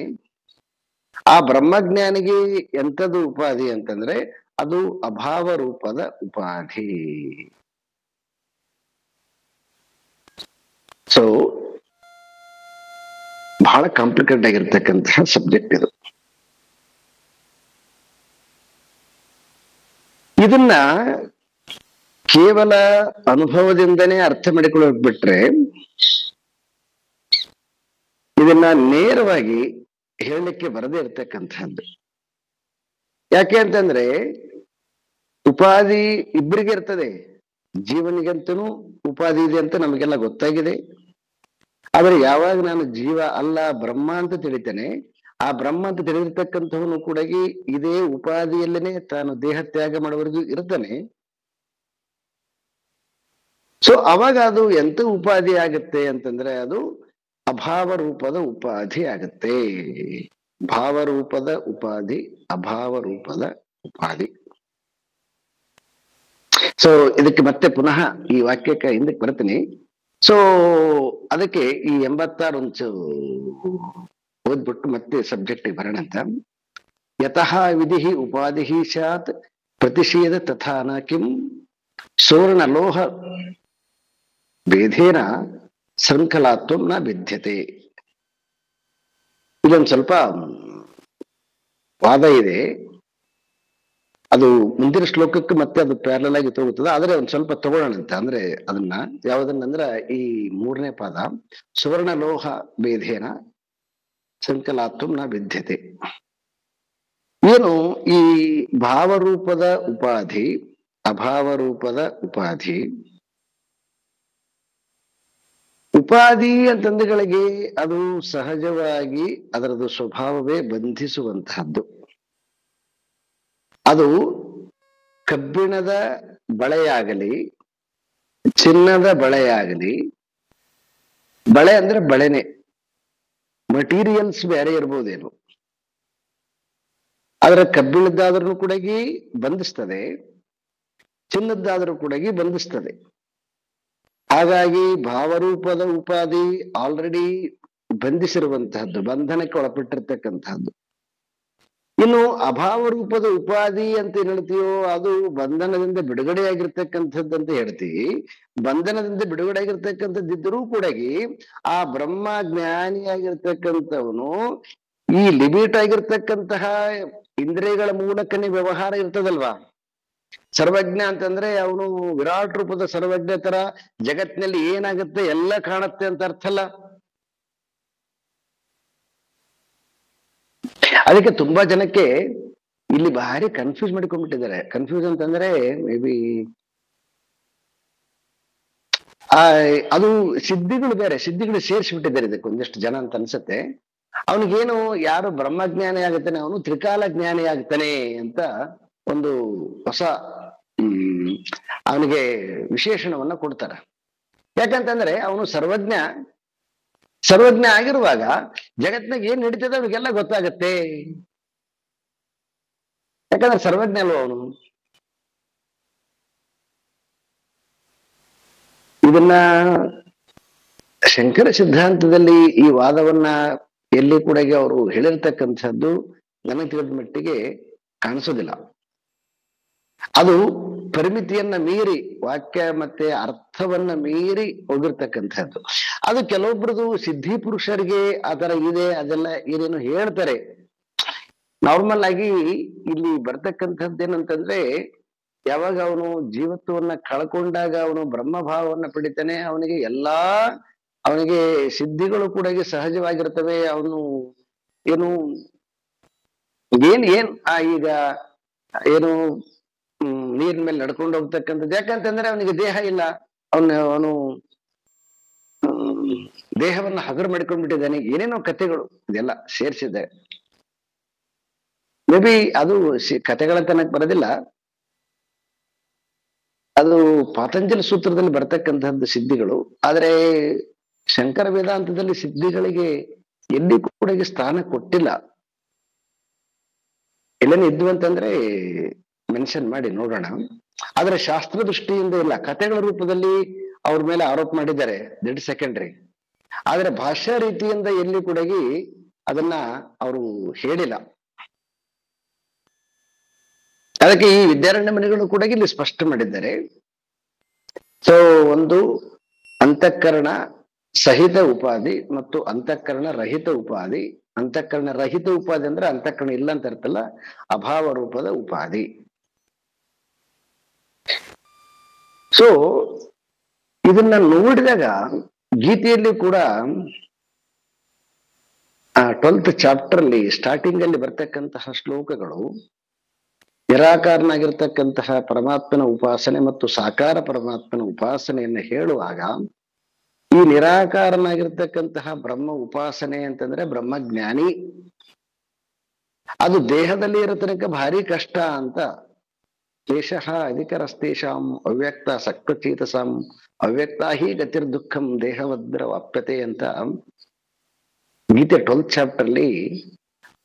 ಆ ಬ್ರಹ್ಮಜ್ಞಾನಿಗೆ ಎಂಥದ್ದು ಉಪಾಧಿ ಅಂತಂದ್ರೆ ಅದು ಅಭಾವ ರೂಪದ ಉಪಾಧಿ. ಸೊ ಬಹಳ ಕಾಂಪ್ಲಿಕೇಟೆಡ್ ಆಗಿರ್ತಕ್ಕಂತಹ ಸಬ್ಜೆಕ್ಟ್ ಇದು. ಇದನ್ನ ಕೇವಲ ಅನುಭವದಿಂದನೇ ಅರ್ಥ ಮಾಡಿಕೊಳ್ಳೋಕ್ ಬಿಟ್ರೆ ಇದನ್ನ ನೇರವಾಗಿ ಹೇಳಲಿಕ್ಕೆ ಬರದೇ ಇರ್ತಕ್ಕಂಥದ್ದು. ಯಾಕೆ ಅಂತಂದ್ರೆ ಉಪಾಧಿ ಇಬ್ಬರಿಗೆ ಇರ್ತದೆ. ಜೀವನಿಗಂತೂ ಉಪಾಧಿ ಇದೆ ಅಂತ ನಮಗೆಲ್ಲ ಗೊತ್ತಾಗಿದೆ. ಆದ್ರೆ ಯಾವಾಗ ನಾನು ಜೀವ ಅಲ್ಲ ಬ್ರಹ್ಮ ಅಂತ ತಿಳಿತೇನೆ, ಆ ಬ್ರಹ್ಮ ಅಂತ ತಿಳಿದಿರ್ತಕ್ಕಂಥವನು ಕೂಡ ಇದೇ ಉಪಾಧಿಯಲ್ಲೇನೆ ತಾನು ದೇಹ ತ್ಯಾಗ ಮಾಡುವವರೆಗೂ ಇರ್ತಾನೆ. ಸೊ ಅವಾಗ ಅದು ಎಂತ ಉಪಾಧಿ ಆಗತ್ತೆ ಅಂತಂದ್ರೆ ಅದು ಅಭಾವ ರೂಪದ ಉಪಾಧಿ ಆಗತ್ತೆ. ಭಾವರೂಪದ ಉಪಾಧಿ, ಅಭಾವ ರೂಪದ ಉಪಾಧಿ. ಸೊ ಇದಕ್ಕೆ ಮತ್ತೆ ಪುನಃ ಈ ವಾಕ್ಯಕ್ಕೆ ಹಿಂದಕ್ಕೆ ಬರ್ತೀನಿ. ಸೊ ಅದಕ್ಕೆ ಈ 86 ಒಂಚು ಓದ್ಬಿಟ್ಟು ಮತ್ತೆ ಸಬ್ಜೆಕ್ಟ್ ಬರೋಣ ಅಂತ. ಯತಃ ವಿಧಿ ಉಪಾಧಿ ಸ್ಯಾತ್ ಪ್ರತಿಷೇಧ ತಥಾ ನ ಕಿಂ ಸುವರ್ಣ ಲೋಹ ಭೇದೇನ ಶೃಂಖಲಾತ್ವ ನ ಭಿದ್ಯತೆ. ಇಲ್ಲೊಂದು ಸ್ವಲ್ಪ ವಾದ ಇದೆ. ಅದು ಮುಂದಿನ ಶ್ಲೋಕಕ್ಕೆ ಮತ್ತೆ ಅದು ಪ್ಯಾರಲಲ್ ಆಗಿ ತಗೋತದ. ಆದ್ರೆ ಒಂದ್ ಸ್ವಲ್ಪ ತಗೊಳ್ಳೋಣಂತ. ಅಂದ್ರೆ ಅದನ್ನ ಯಾವ್ದನ್ನಂದ್ರ ಈ 3ನೇ ಪಾದ ಸುವರ್ಣ ಲೋಹ ಭೇದೇನ ಶೃಂಖಲಾತ್ವ ನ ಭಿದ್ಯತೆ. ಏನು ಈ ಭಾವರೂಪದ ಉಪಾಧಿ, ಅಭಾವ ರೂಪದ ಉಪಾಧಿ. ಉಪಾಧಿ ಅಂತಂದಗಳಿಗೆ ಅದು ಸಹಜವಾಗಿ ಅದರದ್ದು ಸ್ವಭಾವವೇ ಬಂಧಿಸುವಂತಹದ್ದು. ಅದು ಕಬ್ಬಿಣದ ಬಳೆಯಾಗಲಿ, ಚಿನ್ನದ ಬಳೆಯಾಗಲಿ, ಬಳೆ ಅಂದ್ರೆ ಬಳೆನೆ, ಮಟೀರಿಯಲ್ಸ್ ಬೇರೆ ಇರ್ಬೋದೇನು, ಆದ್ರೆ ಕಬ್ಬಿಣದ್ದಾದ್ರೂ ಕೂಡ ಬಂಧಿಸ್ತದೆ, ಚಿನ್ನದ್ದಾದ್ರೂ ಕೂಡ ಬಂಧಿಸ್ತದೆ. ಹಾಗಾಗಿ ಭಾವರೂಪದ ಉಪಾಧಿ ಆಲ್ರೆಡಿ ಬಂಧಿಸಿರುವಂತಹದ್ದು, ಬಂಧನಕ್ಕೆ ಒಳಪಟ್ಟಿರ್ತಕ್ಕಂತಹದ್ದು. ಇನ್ನು ಅಭಾವ ರೂಪದ ಉಪಾಧಿ ಅಂತ ಏನ್ ಹೇಳ್ತೀವೋ ಅದು ಬಂಧನದಿಂದ ಬಿಡುಗಡೆಯಾಗಿರ್ತಕ್ಕಂಥದ್ದಂತ ಹೇಳ್ತೀವಿ. ಬಂಧನದಿಂದ ಬಿಡುಗಡೆಯಾಗಿರ್ತಕ್ಕಂಥದ್ದಿದ್ದರೂ ಕೂಡ ಆ ಬ್ರಹ್ಮ ಜ್ಞಾನಿಯಾಗಿರ್ತಕ್ಕಂಥವನು ಈ ಲಿಮಿಟ್ ಆಗಿರ್ತಕ್ಕಂತಹ ಇಂದ್ರಿಯಗಳ ಮೂಲಕನೇ ವ್ಯವಹಾರ ಇರ್ತದಲ್ವಾ. ಸರ್ವಜ್ಞ ಅಂತಂದ್ರೆ ಅವನು ವಿರಾಟ್ ರೂಪದ ಸರ್ವಜ್ಞ ತರ ಜಗತ್ತಿನಲ್ಲಿ ಏನಾಗುತ್ತೆ ಎಲ್ಲ ಕಾಣುತ್ತೆ ಅಂತ ಅರ್ಥ ಅಲ್ಲ. ಅದಕ್ಕೆ ತುಂಬಾ ಜನಕ್ಕೆ ಇಲ್ಲಿ ಭಾರಿ ಕನ್ಫ್ಯೂಸ್ ಮಾಡಿಕೊಂಡ್ಬಿಟ್ಟಿದ್ದಾರೆ. ಕನ್ಫ್ಯೂಸ್ ಅಂತಂದ್ರೆ ಮೇ ಬಿ ಅದು ಸಿದ್ಧಿಗಳು ಬೇರೆ, ಸಿದ್ಧಿಗಳು ಸೇರಿಸ್ಬಿಟ್ಟಿದ್ದಾರೆ ಇದಕ್ಕೆ ಒಂದಿಷ್ಟು ಜನ ಅಂತ ಅನ್ಸುತ್ತೆ. ಅವನಿಗೇನು ಯಾರು ಬ್ರಹ್ಮಜ್ಞಾನಿ ಆಗುತ್ತಾನೆ ಅವನು ತ್ರಿಕಾಲ ಜ್ಞಾನಿ ಆಗ್ತಾನೆ ಅಂತ ಒಂದು ಹೊಸ ಅವನಿಗೆ ವಿಶೇಷಣವನ್ನ ಕೊಡ್ತಾರೆ. ಯಾಕಂತಂದ್ರೆ ಅವನು ಸರ್ವಜ್ಞ ಆಗಿರುವಾಗ ಜಗತ್ನಾಗ ಏನ್ ನಡೀತದೆ ಅವ್ರಿಗೆಲ್ಲ ಗೊತ್ತಾಗತ್ತೆ. ಯಾಕಂದ್ರೆ ಸರ್ವಜ್ಞ ಅಲ್ವ ಅವನು. ಇದನ್ನ ಶಂಕರ ಸಿದ್ಧಾಂತದಲ್ಲಿ ಈ ವಾದವನ್ನ ಎಲ್ಲಿ ಕೂಡ ಅವರು ಹೇಳಿರ್ತಕ್ಕಂಥದ್ದು ನನಗೆ ತಿಳಿದ ಮಟ್ಟಿಗೆ ಕಾಣಿಸೋದಿಲ್ಲ. ಅದು ಪರಿಮಿತಿಯನ್ನ ಮೀರಿ, ವಾಕ್ಯ ಮತ್ತೆ ಅರ್ಥವನ್ನ ಮೀರಿ ಹೋಗಿರ್ತಕ್ಕಂಥದ್ದು. ಅದು ಕೆಲವೊಬ್ರದು ಸಿದ್ಧಿ ಪುರುಷರಿಗೆ ಆತರ ಇದೆ, ಅದೆಲ್ಲ ಏನೇನು ಹೇಳ್ತಾರೆ. ನಾರ್ಮಲ್ ಆಗಿ ಇಲ್ಲಿ ಬರ್ತಕ್ಕಂಥದ್ದೇನಂತಂದ್ರೆ, ಯಾವಾಗ ಅವನು ಜೀವತ್ವವನ್ನ ಕಳ್ಕೊಂಡಾಗ ಅವನು ಬ್ರಹ್ಮಭಾವವನ್ನ ಪಡಿತಾನೆ, ಅವನಿಗೆ ಸಿದ್ಧಿಗಳು ಕೂಡ ಸಹಜವಾಗಿರ್ತವೆ. ಅವನು ಏನು ಏನ್ ಈಗ ಏನು ನೀರಿನ ಮೇಲೆ ನಡ್ಕೊಂಡು ಹೋಗ್ತಕ್ಕಂಥದ್ದು. ಯಾಕಂತಂದ್ರೆ ಅವನಿಗೆ ದೇಹ ಇಲ್ಲ, ಅವನು ದೇಹವನ್ನ ಹಗರು ಮಾಡ್ಕೊಂಡ್ಬಿಟ್ಟಿದ್ದಾನೆ. ಏನೇನೋ ಕಥೆಗಳು ಇದೆಲ್ಲ ಸೇರಿಸಿದೆ. ಮೇ ಬಿ ಅದು ಕಥೆಗಳ ತನಕ ಬರೋದಿಲ್ಲ, ಅದು ಪಾತಂಜಲಿ ಸೂತ್ರದಲ್ಲಿ ಬರ್ತಕ್ಕಂಥದ್ದು ಸಿದ್ಧಿಗಳು. ಆದ್ರೆ ಶಂಕರ ವೇದಾಂತದಲ್ಲಿ ಸಿದ್ಧಿಗಳಿಗೆ ಎಲ್ಲಿ ಕೂಡ ಸ್ಥಾನ ಕೊಟ್ಟಿಲ್ಲ. ಎಲ್ಲೇನು ಇದ್ವು ಅಂತಂದ್ರೆ ಮೆನ್ಷನ್ ಮಾಡಿ ನೋಡೋಣ. ಆದ್ರೆ ಶಾಸ್ತ್ರ ದೃಷ್ಟಿಯಿಂದ ಇಲ್ಲ, ಕಥೆಗಳ ರೂಪದಲ್ಲಿ ಅವ್ರ ಮೇಲೆ ಆರೋಪ ಮಾಡಿದ್ದಾರೆ, ದಟ್ ಸೆಕೆಂಡ್ರಿ. ಆದ್ರೆ ಭಾಷಾ ರೀತಿಯಿಂದ ಎಲ್ಲಿ ಕೂಡ ಅದನ್ನ ಅವರು ಹೇಳಿಲ್ಲ. ಅದಕ್ಕೆ ಈ ವಿದ್ಯಾರಣ್ಯ ಮಣಿಗಳು ಕೂಡ ಇಲ್ಲಿ ಸ್ಪಷ್ಟ ಮಾಡಿದ್ದಾರೆ. ಸೊ ಒಂದು ಅಂತಃಕರಣ ಸಹಿತ ಉಪಾಧಿ ಮತ್ತು ಅಂತಃಕರಣ ರಹಿತ ಉಪಾಧಿ. ಅಂತಃಕರಣ ರಹಿತ ಉಪಾಧಿ ಅಂದ್ರೆ ಅಂತಃಕರಣ ಇಲ್ಲ ಅಂತ ಇರ್ತಲ್ಲ, ಅಭಾವ ರೂಪದ ಉಪಾಧಿ. ಸೊ ಇದನ್ನ ನೋಡಿದಾಗ ಗೀತೆಯಲ್ಲಿ ಕೂಡ 12th ಚಾಪ್ಟರ್ ಅಲ್ಲಿ ಸ್ಟಾರ್ಟಿಂಗ್ ಅಲ್ಲಿ ಬರ್ತಕ್ಕಂತಹ ಶ್ಲೋಕಗಳು ನಿರಾಕಾರನಾಗಿರ್ತಕ್ಕಂತಹ ಪರಮಾತ್ಮನ ಉಪಾಸನೆ ಮತ್ತು ಸಾಕಾರ ಪರಮಾತ್ಮನ ಉಪಾಸನೆಯನ್ನು ಹೇಳುವಾಗ, ಈ ನಿರಾಕಾರನಾಗಿರ್ತಕ್ಕಂತಹ ಬ್ರಹ್ಮ ಉಪಾಸನೆ ಅಂತಂದ್ರೆ ಬ್ರಹ್ಮಜ್ಞಾನಿ, ಅದು ದೇಹದಲ್ಲಿ ಇರೋ ತನಕ ಭಾರಿ ಕಷ್ಟ ಅಂತ. ದೇಶಃ ಅಧಿಕರಸ್ತೇಷಾಂ ಅವ್ಯಕ್ತ ಸಕ್ತಚೇತಸಾಂ ಅವ್ಯಕ್ತ ಹಿ ಗತಿರ್ದುಃಖಂ ದೇಹವದ್ರ ವಾಪ್ಯತೆ ಅಂತ ಗೀತೆ 12th ಚಾಪ್ಟರ್ ಅಲ್ಲಿ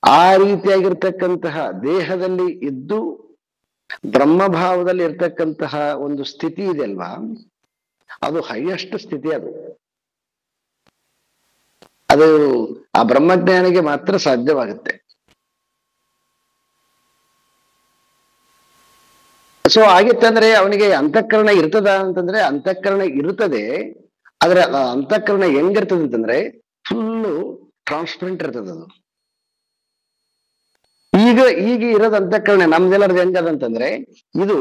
ಆ ರೀತಿಯಾಗಿರ್ತಕ್ಕಂತಹ ದೇಹದಲ್ಲಿ ಇದ್ದು ಬ್ರಹ್ಮಭಾವದಲ್ಲಿ ಇರ್ತಕ್ಕಂತಹ ಒಂದು ಸ್ಥಿತಿ ಇದೆ ಅಲ್ವಾ, ಅದು ಹೈಯೆಸ್ಟ್ ಸ್ಥಿತಿ. ಅದು ಆ ಬ್ರಹ್ಮಜ್ಞಾನಿಗೆ ಮಾತ್ರ ಸಾಧ್ಯವಾಗುತ್ತೆ. ಸೊ ಆಗಿತ್ತಂದ್ರೆ ಅವನಿಗೆ ಅಂತಃಕರಣ ಇರ್ತದ ಅಂತಂದ್ರೆ ಅಂತಃಕರಣ ಇರ್ತದೆ. ಆದ್ರೆ ಅಂತಃಕರಣ ಹೆಂಗಿರ್ತದೆ ಅಂತಂದ್ರೆ ಫುಲ್ಲು ಟ್ರಾನ್ಸ್ಪರೆಂಟ್ ಇರ್ತದೆ. ಅದು ಈಗ ಇರೋದ್ ಅಂತಃಕರಣ ನಮ್ದೆಲ್ಲರದು ಹೆಂಗದಂತಂದ್ರೆ, ಇದು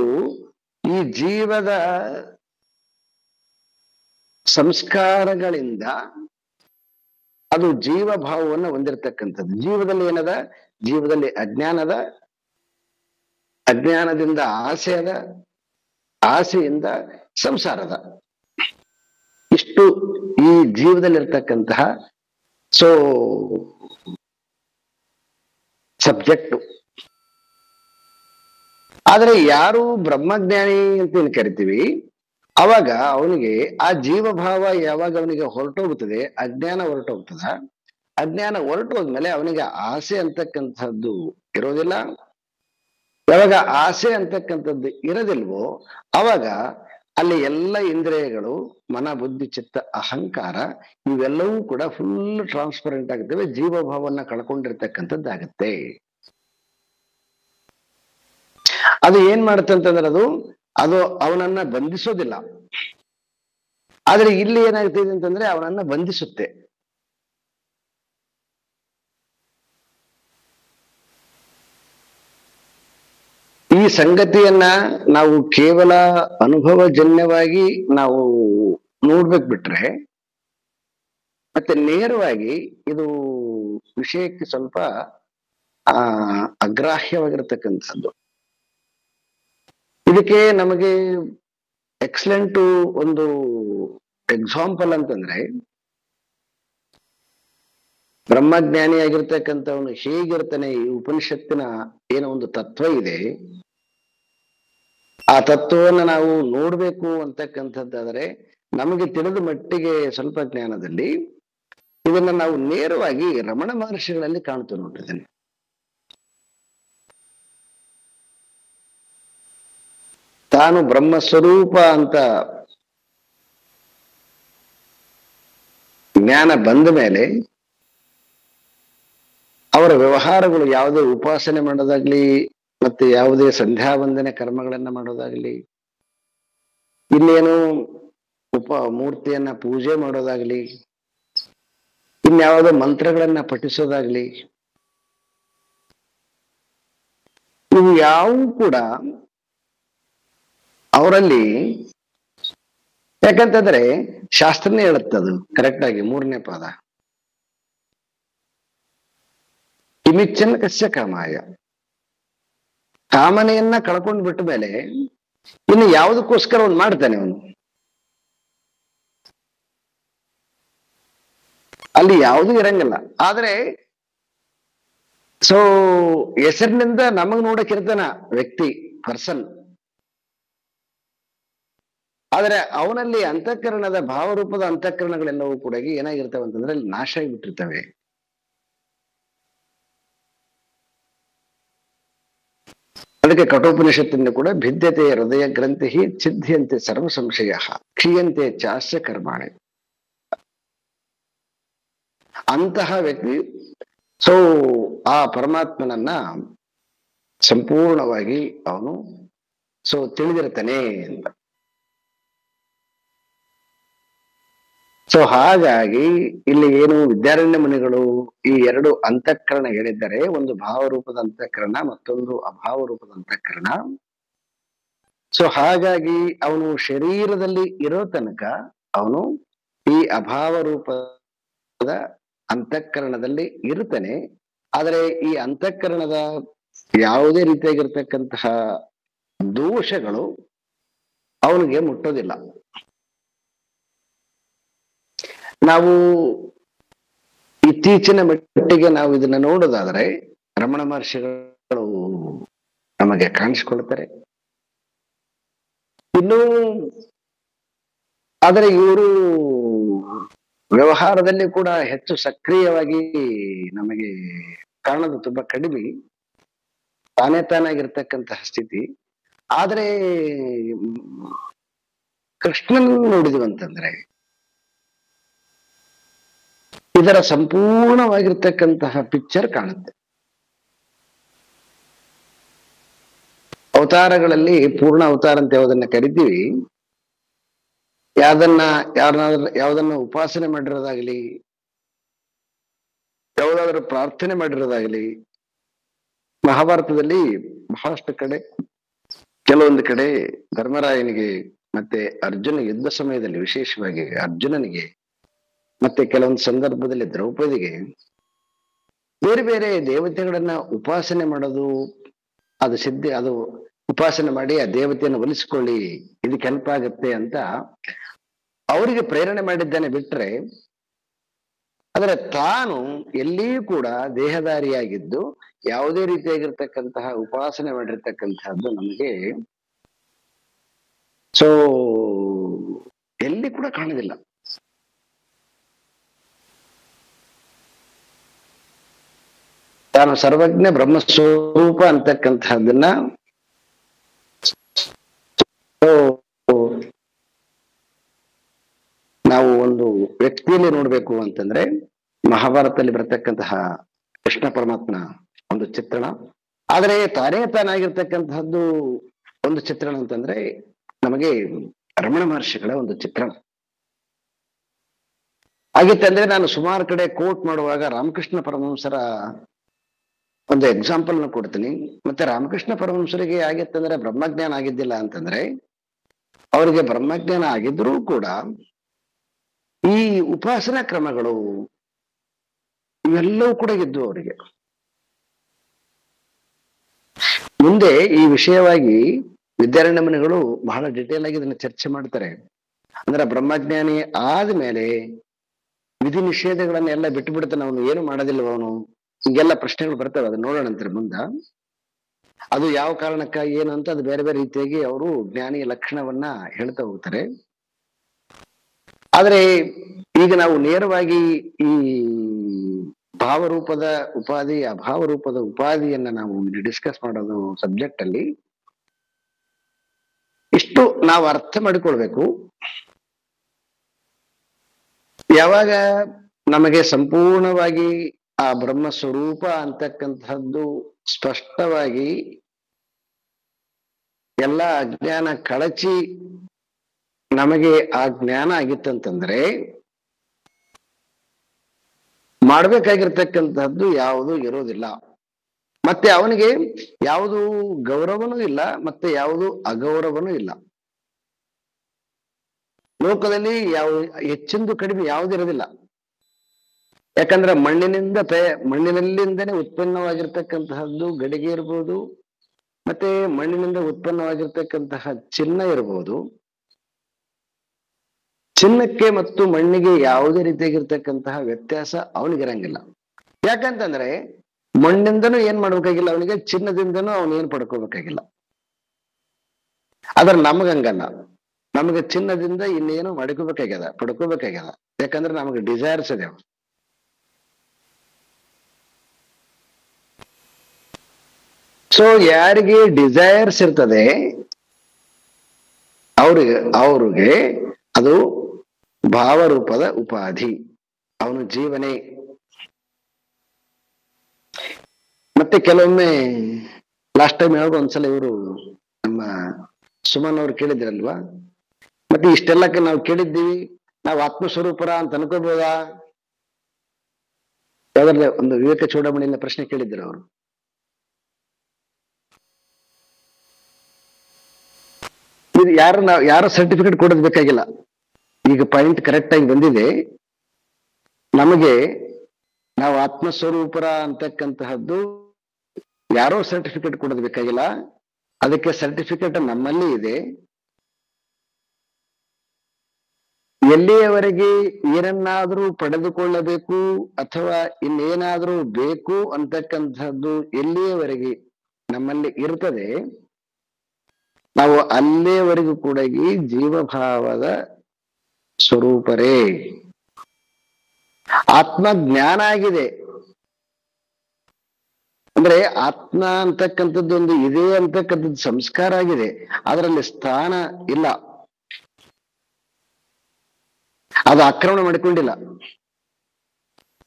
ಈ ಜೀವದ ಸಂಸ್ಕಾರಗಳಿಂದ ಅದು ಜೀವ ಭಾವವನ್ನು ಹೊಂದಿರತಕ್ಕಂಥದ್ದು. ಜೀವದಲ್ಲಿ ಏನದ, ಜೀವದಲ್ಲಿ ಅಜ್ಞಾನದಿಂದ ಆಸೆಯಿಂದ ಸಂಸಾರದ, ಇಷ್ಟು ಈ ಜೀವದಲ್ಲಿರ್ತಕ್ಕಂತಹ ಸಬ್ಜೆಕ್ಟು. ಆದ್ರೆ ಯಾರು ಬ್ರಹ್ಮಜ್ಞಾನಿ ಅಂತ ಏನ್ ಕರಿತೀವಿ, ಅವಾಗ ಅವನಿಗೆ ಆ ಜೀವಭಾವ ಯಾವಾಗ ಅವನಿಗೆ ಹೊರಟೋಗ್ತದೆ, ಅಜ್ಞಾನ ಹೊರಟೋಗ್ತದ. ಅಜ್ಞಾನ ಹೊರಟೋದ್ಮೇಲೆ ಅವನಿಗೆ ಆಸೆ ಅಂತಕ್ಕಂಥದ್ದು ಇರೋದಿಲ್ಲ. ಯಾವಾಗ ಆಸೆ ಅಂತಕ್ಕಂಥದ್ದು ಇರೋದಿಲ್ವೋ ಅವಾಗ ಅಲ್ಲಿ ಎಲ್ಲ ಇಂದ್ರಿಯಗಳು, ಮನ ಬುದ್ಧಿ ಚಿತ್ತ ಅಹಂಕಾರ ಇವೆಲ್ಲವೂ ಕೂಡ ಫುಲ್ ಟ್ರಾನ್ಸ್ಪರೆಂಟ್ ಆಗ್ತವೆ, ಜೀವಭಾವನ್ನ ಕಳ್ಕೊಂಡಿರ್ತಕ್ಕಂಥದ್ದಾಗತ್ತೆ. ಅದು ಏನ್ ಮಾಡುತ್ತಂತಂದ್ರೆ ಅದು ಅವನನ್ನ ಬಂಧಿಸೋದಿಲ್ಲ. ಆದ್ರೆ ಇಲ್ಲಿ ಏನಾಗ್ತಿದೆ ಅಂತಂದ್ರೆ ಅವನನ್ನ ಬಂಧಿಸುತ್ತೆ. ಈ ಸಂಗತಿಯನ್ನ ನಾವು ಕೇವಲ ಅನುಭವಜನ್ಯವಾಗಿ ನಾವು ನೋಡ್ಬೇಕು ಬಿಟ್ರೆ, ಮತ್ತೆ ನೇರವಾಗಿ ಇದು ವಿಷಯಕ್ಕೆ ಸ್ವಲ್ಪ ಅಗ್ರಾಹ್ಯವಾಗಿರ್ತಕ್ಕಂಥದ್ದು. ಇದಕ್ಕೆ ನಮಗೆ ಎಕ್ಸಲೆಂಟ್ ಒಂದು ಎಕ್ಸಾಂಪಲ್ ಅಂತಂದ್ರೆ, ಬ್ರಹ್ಮಜ್ಞಾನಿಯಾಗಿರ್ತಕ್ಕಂಥವನು ಹೇಗಿರ್ತಾನೆ, ಈ ಉಪನಿಷತ್ತಿನ ಏನೋ ಒಂದು ತತ್ವ ಇದೆ, ಆ ತತ್ವವನ್ನು ನಾವು ನೋಡ್ಬೇಕು ಅಂತಕ್ಕಂಥದ್ದಾದ್ರೆ ನಮಗೆ ತಿಳಿದ ಮಟ್ಟಿಗೆ ಸ್ವಲ್ಪ ಜ್ಞಾನದಲ್ಲಿ ಇದನ್ನ ನಾವು ನೇರವಾಗಿ ರಮಣ ಮಹರ್ಷಿಗಳಲ್ಲಿ ಕಾಣ್ತು ನೋಡಿದ್ದೇನೆ. ತಾನು ಬ್ರಹ್ಮಸ್ವರೂಪ ಅಂತ ಜ್ಞಾನ ಬಂದ ಮೇಲೆ ಅವರ ವ್ಯವಹಾರಗಳು ಯಾವುದೇ ಉಪಾಸನೆ ಮಾಡೋದಾಗ್ಲಿ, ಮತ್ತೆ ಯಾವುದೇ ಸಂಧ್ಯಾ ವಂದನೆ ಕರ್ಮಗಳನ್ನ ಮಾಡೋದಾಗ್ಲಿ, ಇನ್ನೇನು ಮೂರ್ತಿಯನ್ನ ಪೂಜೆ ಮಾಡೋದಾಗ್ಲಿ, ಇನ್ಯಾವುದೋ ಮಂತ್ರಗಳನ್ನ ಪಠಿಸೋದಾಗ್ಲಿ, ಇವು ಯಾವು ಕೂಡ ಅವರಲ್ಲಿ, ಯಾಕಂತಂದ್ರೆ ಶಾಸ್ತ್ರನೇ ಹೇಳುತ್ತದು ಕರೆಕ್ಟ್ ಆಗಿ 3ನೇ ಪಾದ, ಕಿಮಿಚ್ಚನ್ ಕಸ್ಯ ಕಾಮಾಯ, ಕಾಮನೆಯನ್ನ ಕಳ್ಕೊಂಡು ಬಿಟ್ಟ ಮೇಲೆ ಇನ್ನು ಯಾವುದಕ್ಕೋಸ್ಕರ ಅವನು ಮಾಡ್ತಾನೆ, ಅವನು ಅಲ್ಲಿ ಯಾವುದೂ ಇರಂಗಿಲ್ಲ. ಆದ್ರೆ ಸೊ ಹೆಸರಿನಿಂದ ನಮಗ್ ನೋಡಕ್ಕಿರ್ತಾನ ವ್ಯಕ್ತಿ, ಪರ್ಸನ್, ಆದ್ರೆ ಅವನಲ್ಲಿ ಅಂತಃಕರಣದ ಭಾವರೂಪದ ಅಂತಃಕರಣಗಳೆಲ್ಲವೂ ಕೂಡ ಏನಾಗಿರ್ತವೆ ಅಂತಂದ್ರೆ ಅಲ್ಲಿ ನಾಶ ಆಗಿಬಿಟ್ಟಿರ್ತವೆ. ಅದಕ್ಕೆ ಕಠೋಪನಿಷತ್ತಿಂದ ಕೂಡ ಭಿದ್ಯತೆ ಹೃದಯ ಗ್ರಂಥಿ ಛಿದ್ಯಂತೆ ಸರ್ವ ಸಂಶಯ ಕ್ಷೀಯಂತೆ ಚಾಸ್ಯ ಕರ್ಮಾಣಿ. ಅಂತಹ ವ್ಯಕ್ತಿ ಸೊ ಆ ಪರಮಾತ್ಮನನ್ನ ಸಂಪೂರ್ಣವಾಗಿ ಅವನು ಸೊ ತಿಳಿದಿರ್ತಾನೆ ಅಂತ. ಸೊ ಹಾಗಾಗಿ ಇಲ್ಲಿ ಏನು ವಿದ್ಯಾರಣ್ಯ ಮುನಿಗಳು ಈ 2 ಅಂತಃಕರಣ ಹೇಳಿದ್ದಾರೆ, ಒಂದು ಭಾವರೂಪದ ಅಂತಃಕರಣ, ಮತ್ತೊಂದು ಅಭಾವರೂಪದ ಅಂತಃಕರಣ. ಸೊ ಹಾಗಾಗಿ ಅವನು ಶರೀರದಲ್ಲಿ ಇರೋ ತನಕ ಅವನು ಈ ಅಭಾವ ರೂಪದ ಅಂತಃಕರಣದಲ್ಲಿ ಇರುತ್ತಾನೆ. ಆದರೆ ಈ ಅಂತಃಕರಣದ ಯಾವುದೇ ರೀತಿಯಾಗಿರ್ತಕ್ಕಂತಹ ದೋಷಗಳು ಅವನಿಗೆ ಮುಟ್ಟೋದಿಲ್ಲ. ನಾವು ಇತ್ತೀಚಿನ ಮಟ್ಟಿಗೆ ನಾವು ಇದನ್ನ ನೋಡೋದಾದ್ರೆ ರಮಣ ಮಹರ್ಷಿಗಳು ನಮಗೆ ಕಾಣಿಸ್ಕೊಳ್ತಾರೆ. ಇನ್ನು ಆದರೆ ಇವರು ವ್ಯವಹಾರದಲ್ಲಿ ಕೂಡ ಹೆಚ್ಚು ಸಕ್ರಿಯವಾಗಿ ನಮಗೆ ಕಾಣೋದು ತುಂಬಾ ಕಡಿಮೆ, ತಾನೇ ತಾನಾಗಿರ್ತಕ್ಕಂತಹ ಸ್ಥಿತಿ. ಆದ್ರೆ ಕೃಷ್ಣನ್ ನೋಡಿದ್ವಂತಂದ್ರೆ ಇದರ ಸಂಪೂರ್ಣವಾಗಿರ್ತಕ್ಕಂತಹ ಪಿಕ್ಚರ್ ಕಾಣುತ್ತೆ. ಅವತಾರಗಳಲ್ಲಿ ಪೂರ್ಣ ಅವತಾರ ಅಂತ ಯಾವುದನ್ನ ಕರಿತೀವಿ, ಯಾವ್ದನ್ನ ಉಪಾಸನೆ ಮಾಡಿರೋದಾಗ್ಲಿ, ಯಾವುದಾದ್ರೂ ಪ್ರಾರ್ಥನೆ ಮಾಡಿರೋದಾಗ್ಲಿ, ಮಹಾಭಾರತದಲ್ಲಿ ಬಹಳಷ್ಟು ಕಡೆ, ಕೆಲವೊಂದು ಕಡೆ ಧರ್ಮರಾಯನಿಗೆ ಮತ್ತೆ ಅರ್ಜುನ ಯುದ್ಧ ಸಮಯದಲ್ಲಿ ವಿಶೇಷವಾಗಿ ಅರ್ಜುನನಿಗೆ, ಮತ್ತೆ ಕೆಲವೊಂದು ಸಂದರ್ಭದಲ್ಲಿ ದ್ರೌಪದಿಗೆ ಬೇರೆ ಬೇರೆ ದೇವತೆಗಳನ್ನ ಉಪಾಸನೆ ಮಾಡೋದು, ಅದು ಸಿದ್ಧಿ, ಅದು ಉಪಾಸನೆ ಮಾಡಿ ಆ ದೇವತೆಯನ್ನು ಒಲಿಸ್ಕೊಳ್ಳಿ, ಇದಕ್ಕೆ ಹೆಲ್ಪ್ ಆಗುತ್ತೆ ಅಂತ ಅವರಿಗೆ ಪ್ರೇರಣೆ ಮಾಡಿದ್ದಾನೆ ಬಿಟ್ರೆ, ಆದರೆ ತಾನು ಎಲ್ಲಿಯೂ ಕೂಡ ದೇಹದಾರಿಯಾಗಿದ್ದು ಯಾವುದೇ ರೀತಿಯಾಗಿರ್ತಕ್ಕಂತಹ ಉಪಾಸನೆ ಮಾಡಿರ್ತಕ್ಕಂತಹದ್ದು ನಮಗೆ ಸೊ ಎಲ್ಲಿ ಕೂಡ ಕಾಣೋದಿಲ್ಲ. ತಾನು ಸರ್ವಜ್ಞ ಬ್ರಹ್ಮಸ್ವರೂಪ ಅಂತಕ್ಕಂತಹದ್ದನ್ನ ನಾವು ಒಂದು ವ್ಯಕ್ತಿಯಲ್ಲಿ ನೋಡ್ಬೇಕು ಅಂತಂದ್ರೆ ಮಹಾಭಾರತದಲ್ಲಿ ಬರ್ತಕ್ಕಂತಹ ಕೃಷ್ಣ ಪರಮಾತ್ಮನ ಒಂದು ಚಿತ್ರಣ, ಆದರೆ ತಾನೇ ತಾನಾಗಿರ್ತಕ್ಕಂತಹದ್ದು ಒಂದು ಚಿತ್ರಣ ಅಂತಂದ್ರೆ ನಮಗೆ ರಮಣ ಮಹರ್ಷಿಗಳ ಒಂದು ಚಿತ್ರಣ ಆಗಿತ್ತಂದ್ರೆ, ನಾನು ಸುಮಾರು ಕಡೆ ಕೋಟ್ ಮಾಡುವಾಗ ರಾಮಕೃಷ್ಣ ಪರಮಹಂಸರ ಒಂದು ಎಕ್ಸಾಂಪಲ್ ನ ಕೊಡ್ತೀನಿ. ಮತ್ತೆ ರಾಮಕೃಷ್ಣ ಪರಮಹಂಸರಿಗೆ ಆಗಿತ್ತಂದ್ರೆ ಬ್ರಹ್ಮಜ್ಞಾನ ಆಗಿದ್ದಿಲ್ಲ ಅಂತಂದ್ರೆ, ಅವರಿಗೆ ಬ್ರಹ್ಮಜ್ಞಾನ ಆಗಿದ್ರೂ ಕೂಡ ಈ ಉಪಾಸನಾ ಕ್ರಮಗಳು ಇವೆಲ್ಲವೂ ಕೂಡ ಇದ್ವು ಅವರಿಗೆ. ಮುಂದೆ ಈ ವಿಷಯವಾಗಿ ವಿದ್ಯಾರಣ್ಯ ಮುನಿಗಳು ಬಹಳ ಡಿಟೇಲ್ ಆಗಿ ಇದನ್ನ ಚರ್ಚೆ ಮಾಡ್ತಾರೆ. ಅಂದ್ರೆ ಬ್ರಹ್ಮಜ್ಞಾನಿ ಆದ್ಮೇಲೆ ವಿಧಿ ನಿಷೇಧಗಳನ್ನೆಲ್ಲ ಬಿಟ್ಟು ಬಿಡ್ತಾನೆ, ಅವನು ಏನು ಮಾಡೋದಿಲ್ವ ಅವನು, ಹಿಂಗೆಲ್ಲ ಪ್ರಶ್ನೆಗಳು ಬರ್ತವೆ. ಅದನ್ನ ನೋಡೋಣ ಅಂತಾರೆ ಮುಂದ. ಅದು ಯಾವ ಕಾರಣಕ್ಕ ಏನು ಅಂತ ಅದು ಬೇರೆ ಬೇರೆ ರೀತಿಯಾಗಿ ಅವರು ಜ್ಞಾನಿಯ ಲಕ್ಷಣವನ್ನ ಹೇಳ್ತಾ ಹೋಗ್ತಾರೆ. ಆದ್ರೆ ಈಗ ನಾವು ನೇರವಾಗಿ ಈ ಭಾವರೂಪದ ಉಪಾಧಿ, ಅಭಾವರೂಪದ ಉಪಾಧಿಯನ್ನ ನಾವು ಡಿಸ್ಕಸ್ ಮಾಡೋದು ಸಬ್ಜೆಕ್ಟ್ ಅಲ್ಲಿ ಇಷ್ಟು ನಾವು ಅರ್ಥ ಮಾಡಿಕೊಳ್ಬೇಕು. ಯಾವಾಗ ನಮಗೆ ಸಂಪೂರ್ಣವಾಗಿ ಆ ಬ್ರಹ್ಮ ಸ್ವರೂಪ ಅಂತಕ್ಕಂಥದ್ದು ಸ್ಪಷ್ಟವಾಗಿ ಎಲ್ಲ ಅಜ್ಞಾನ ಕಳಚಿ ನಮಗೆ ಆ ಜ್ಞಾನ ಆಗಿತ್ತಂತಂದ್ರೆ ಮಾಡ್ಬೇಕಾಗಿರ್ತಕ್ಕಂಥದ್ದು ಯಾವುದು ಇರೋದಿಲ್ಲ. ಮತ್ತೆ ಅವನಿಗೆ ಯಾವುದು ಗೌರವನೂ ಇಲ್ಲ, ಮತ್ತೆ ಯಾವುದು ಅಗೌರವನೂ ಇಲ್ಲ. ಲೋಕದಲ್ಲಿ ಯಾವ ಹೆಚ್ಚಿಂದು ಕಡಿಮೆ ಯಾವುದಿರೋದಿಲ್ಲ. ಯಾಕಂದ್ರೆ ಮಣ್ಣಿನಲ್ಲಿಂದನೇ ಉತ್ಪನ್ನವಾಗಿರ್ತಕ್ಕಂತಹದ್ದು ಗಡಿಗೆ ಇರ್ಬೋದು, ಮತ್ತೆ ಮಣ್ಣಿನಿಂದ ಉತ್ಪನ್ನವಾಗಿರ್ತಕ್ಕಂತಹ ಚಿನ್ನ ಇರಬಹುದು. ಚಿನ್ನಕ್ಕೆ ಮತ್ತು ಮಣ್ಣಿಗೆ ಯಾವುದೇ ರೀತಿಯಾಗಿರ್ತಕ್ಕಂತಹ ವ್ಯತ್ಯಾಸ ಅವನಿಗಿರಂಗಿಲ್ಲ. ಯಾಕಂತಂದ್ರೆ ಮಣ್ಣಿಂದನೂ ಏನ್ ಮಾಡ್ಬೇಕಾಗಿಲ್ಲ ಅವನಿಗೆ, ಚಿನ್ನದಿಂದನೂ ಅವನು ಏನ್ ಪಡ್ಕೋಬೇಕಾಗಿಲ್ಲ. ಆದ್ರೆ ನಮಗಂಗಲ್ಲ, ನಮಗೆ ಚಿನ್ನದಿಂದ ಇನ್ನೇನು ಪಡ್ಕೋಬೇಕಾಗ್ಯದ. ಯಾಕಂದ್ರೆ ನಮಗೆ ಡಿಸೈರ್ಸ್ ಇದೆ. ಸೊ ಯಾರಿಗೆ ಡಿಸೈರ್ಸ್ ಇರ್ತದೆ ಅವ್ರಿಗೆ ಅದು ಭಾವರೂಪದ ಉಪಾಧಿ, ಅವನು ಜೀವನೇ. ಮತ್ತೆ ಕೆಲವೊಮ್ಮೆ ಲಾಸ್ಟ್ ಟೈಮ್ ಯಾವಾಗ ಒಂದ್ಸಲ ಇವರು ನಮ್ಮ ಸುಮನ್ ಅವ್ರು ಕೇಳಿದ್ರಲ್ವಾ, ಮತ್ತೆ ಇಷ್ಟೆಲ್ಲಕ್ಕೆ ನಾವು ಕೇಳಿದ್ದೀವಿ, ನಾವು ಆತ್ಮಸ್ವರೂಪರ ಅಂತ ಅನ್ಕೋಬಹುದಾ? ಯಾವ್ದಾದ್ರೆ ಒಂದು ವಿವೇಕ ಚೂಡಮಣಿಯಿಂದ ಪ್ರಶ್ನೆ ಕೇಳಿದ್ರು ಅವರು. ಇದು ಯಾರು ಸರ್ಟಿಫಿಕೇಟ್ ಕೊಡೋದು ಬೇಕಾಗಿಲ್ಲ. ಈಗ ಪಾಯಿಂಟ್ ಕರೆಕ್ಟ್ ಆಗಿ ಬಂದಿದೆ. ನಮಗೆ ನಾವು ಆತ್ಮಸ್ವರೂಪರ ಅಂತಕ್ಕಂತಹದ್ದು ಯಾರೋ ಸರ್ಟಿಫಿಕೇಟ್ ಕೊಡೋದು ಬೇಕಾಗಿಲ್ಲ. ಅದಕ್ಕೆ ಸರ್ಟಿಫಿಕೇಟ್ ನಮ್ಮಲ್ಲಿ ಇದೆ. ಎಲ್ಲಿಯವರೆಗೆ ಏನನ್ನಾದ್ರೂ ಪಡೆದುಕೊಳ್ಳಬೇಕು ಅಥವಾ ಇನ್ನೇನಾದ್ರೂ ಬೇಕು ಅಂತಕ್ಕಂಥದ್ದು ಎಲ್ಲಿಯವರೆಗೆ ನಮ್ಮಲ್ಲಿ ಇರ್ತದೆ, ನಾವು ಅಲ್ಲಿಯವರೆಗೂ ಕೂಡ ಈ ಜೀವಭಾವದ ಸ್ವರೂಪರೇ. ಆತ್ಮ ಜ್ಞಾನ ಆಗಿದೆ ಅಂದ್ರೆ ಆತ್ಮ ಅಂತಕ್ಕಂಥದ್ದು ಒಂದು ಇದೆ ಅಂತಕ್ಕಂಥದ್ದು ಸಂಸ್ಕಾರ ಆಗಿದೆ, ಅದರಲ್ಲಿ ಸ್ಥಾನ ಇಲ್ಲ, ಅದು ಆಕ್ರಮಣ ಮಾಡಿಕೊಂಡಿಲ್ಲ.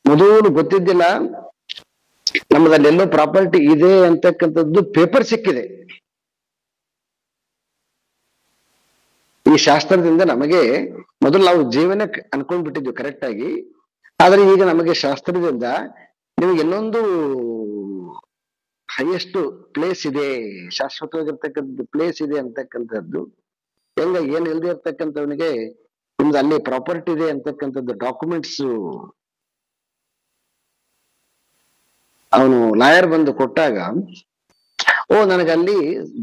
ಮೊದಲು ಗೊತ್ತಿದ್ದಿಲ್ಲ ನಮ್ಮದಲ್ಲೆಲ್ಲೋ ಪ್ರಾಪರ್ಟಿ ಇದೆ ಅಂತಕ್ಕಂಥದ್ದು ಪೇಪರ್ ಸಿಕ್ಕಿದೆ. ಈ ಶಾಸ್ತ್ರದಿಂದ ನಮಗೆ ಮೊದಲು ನಾವು ಜೀವನ ಅನ್ಕೊಂಡ್ಬಿಟ್ಟಿದ್ವಿ ಕರೆಕ್ಟ್ ಆಗಿ. ಆದ್ರೆ ಈಗ ನಮಗೆ ಶಾಸ್ತ್ರದಿಂದ ನಿಮಗೆ ಇನ್ನೊಂದು ಹೈಯೆಸ್ಟ್ ಪ್ಲೇಸ್ ಇದೆ, ಶಾಶ್ವತವಾಗಿರ್ತಕ್ಕಂಥ ಪ್ಲೇಸ್ ಇದೆ ಅಂತಕ್ಕಂಥದ್ದು. ಏನ್ ಇಲ್ದೇ ಇರ್ತಕ್ಕಂಥವನಿಗೆ ನಿಮ್ದು ಅಲ್ಲಿ ಪ್ರಾಪರ್ಟಿ ಇದೆ ಅಂತಕ್ಕಂಥದ್ದು ಡಾಕ್ಯುಮೆಂಟ್ಸ್ ಅವನು ಲಾಯರ್ ಬಂದು ಕೊಟ್ಟಾಗ, ಓ ನನಗಲ್ಲಿ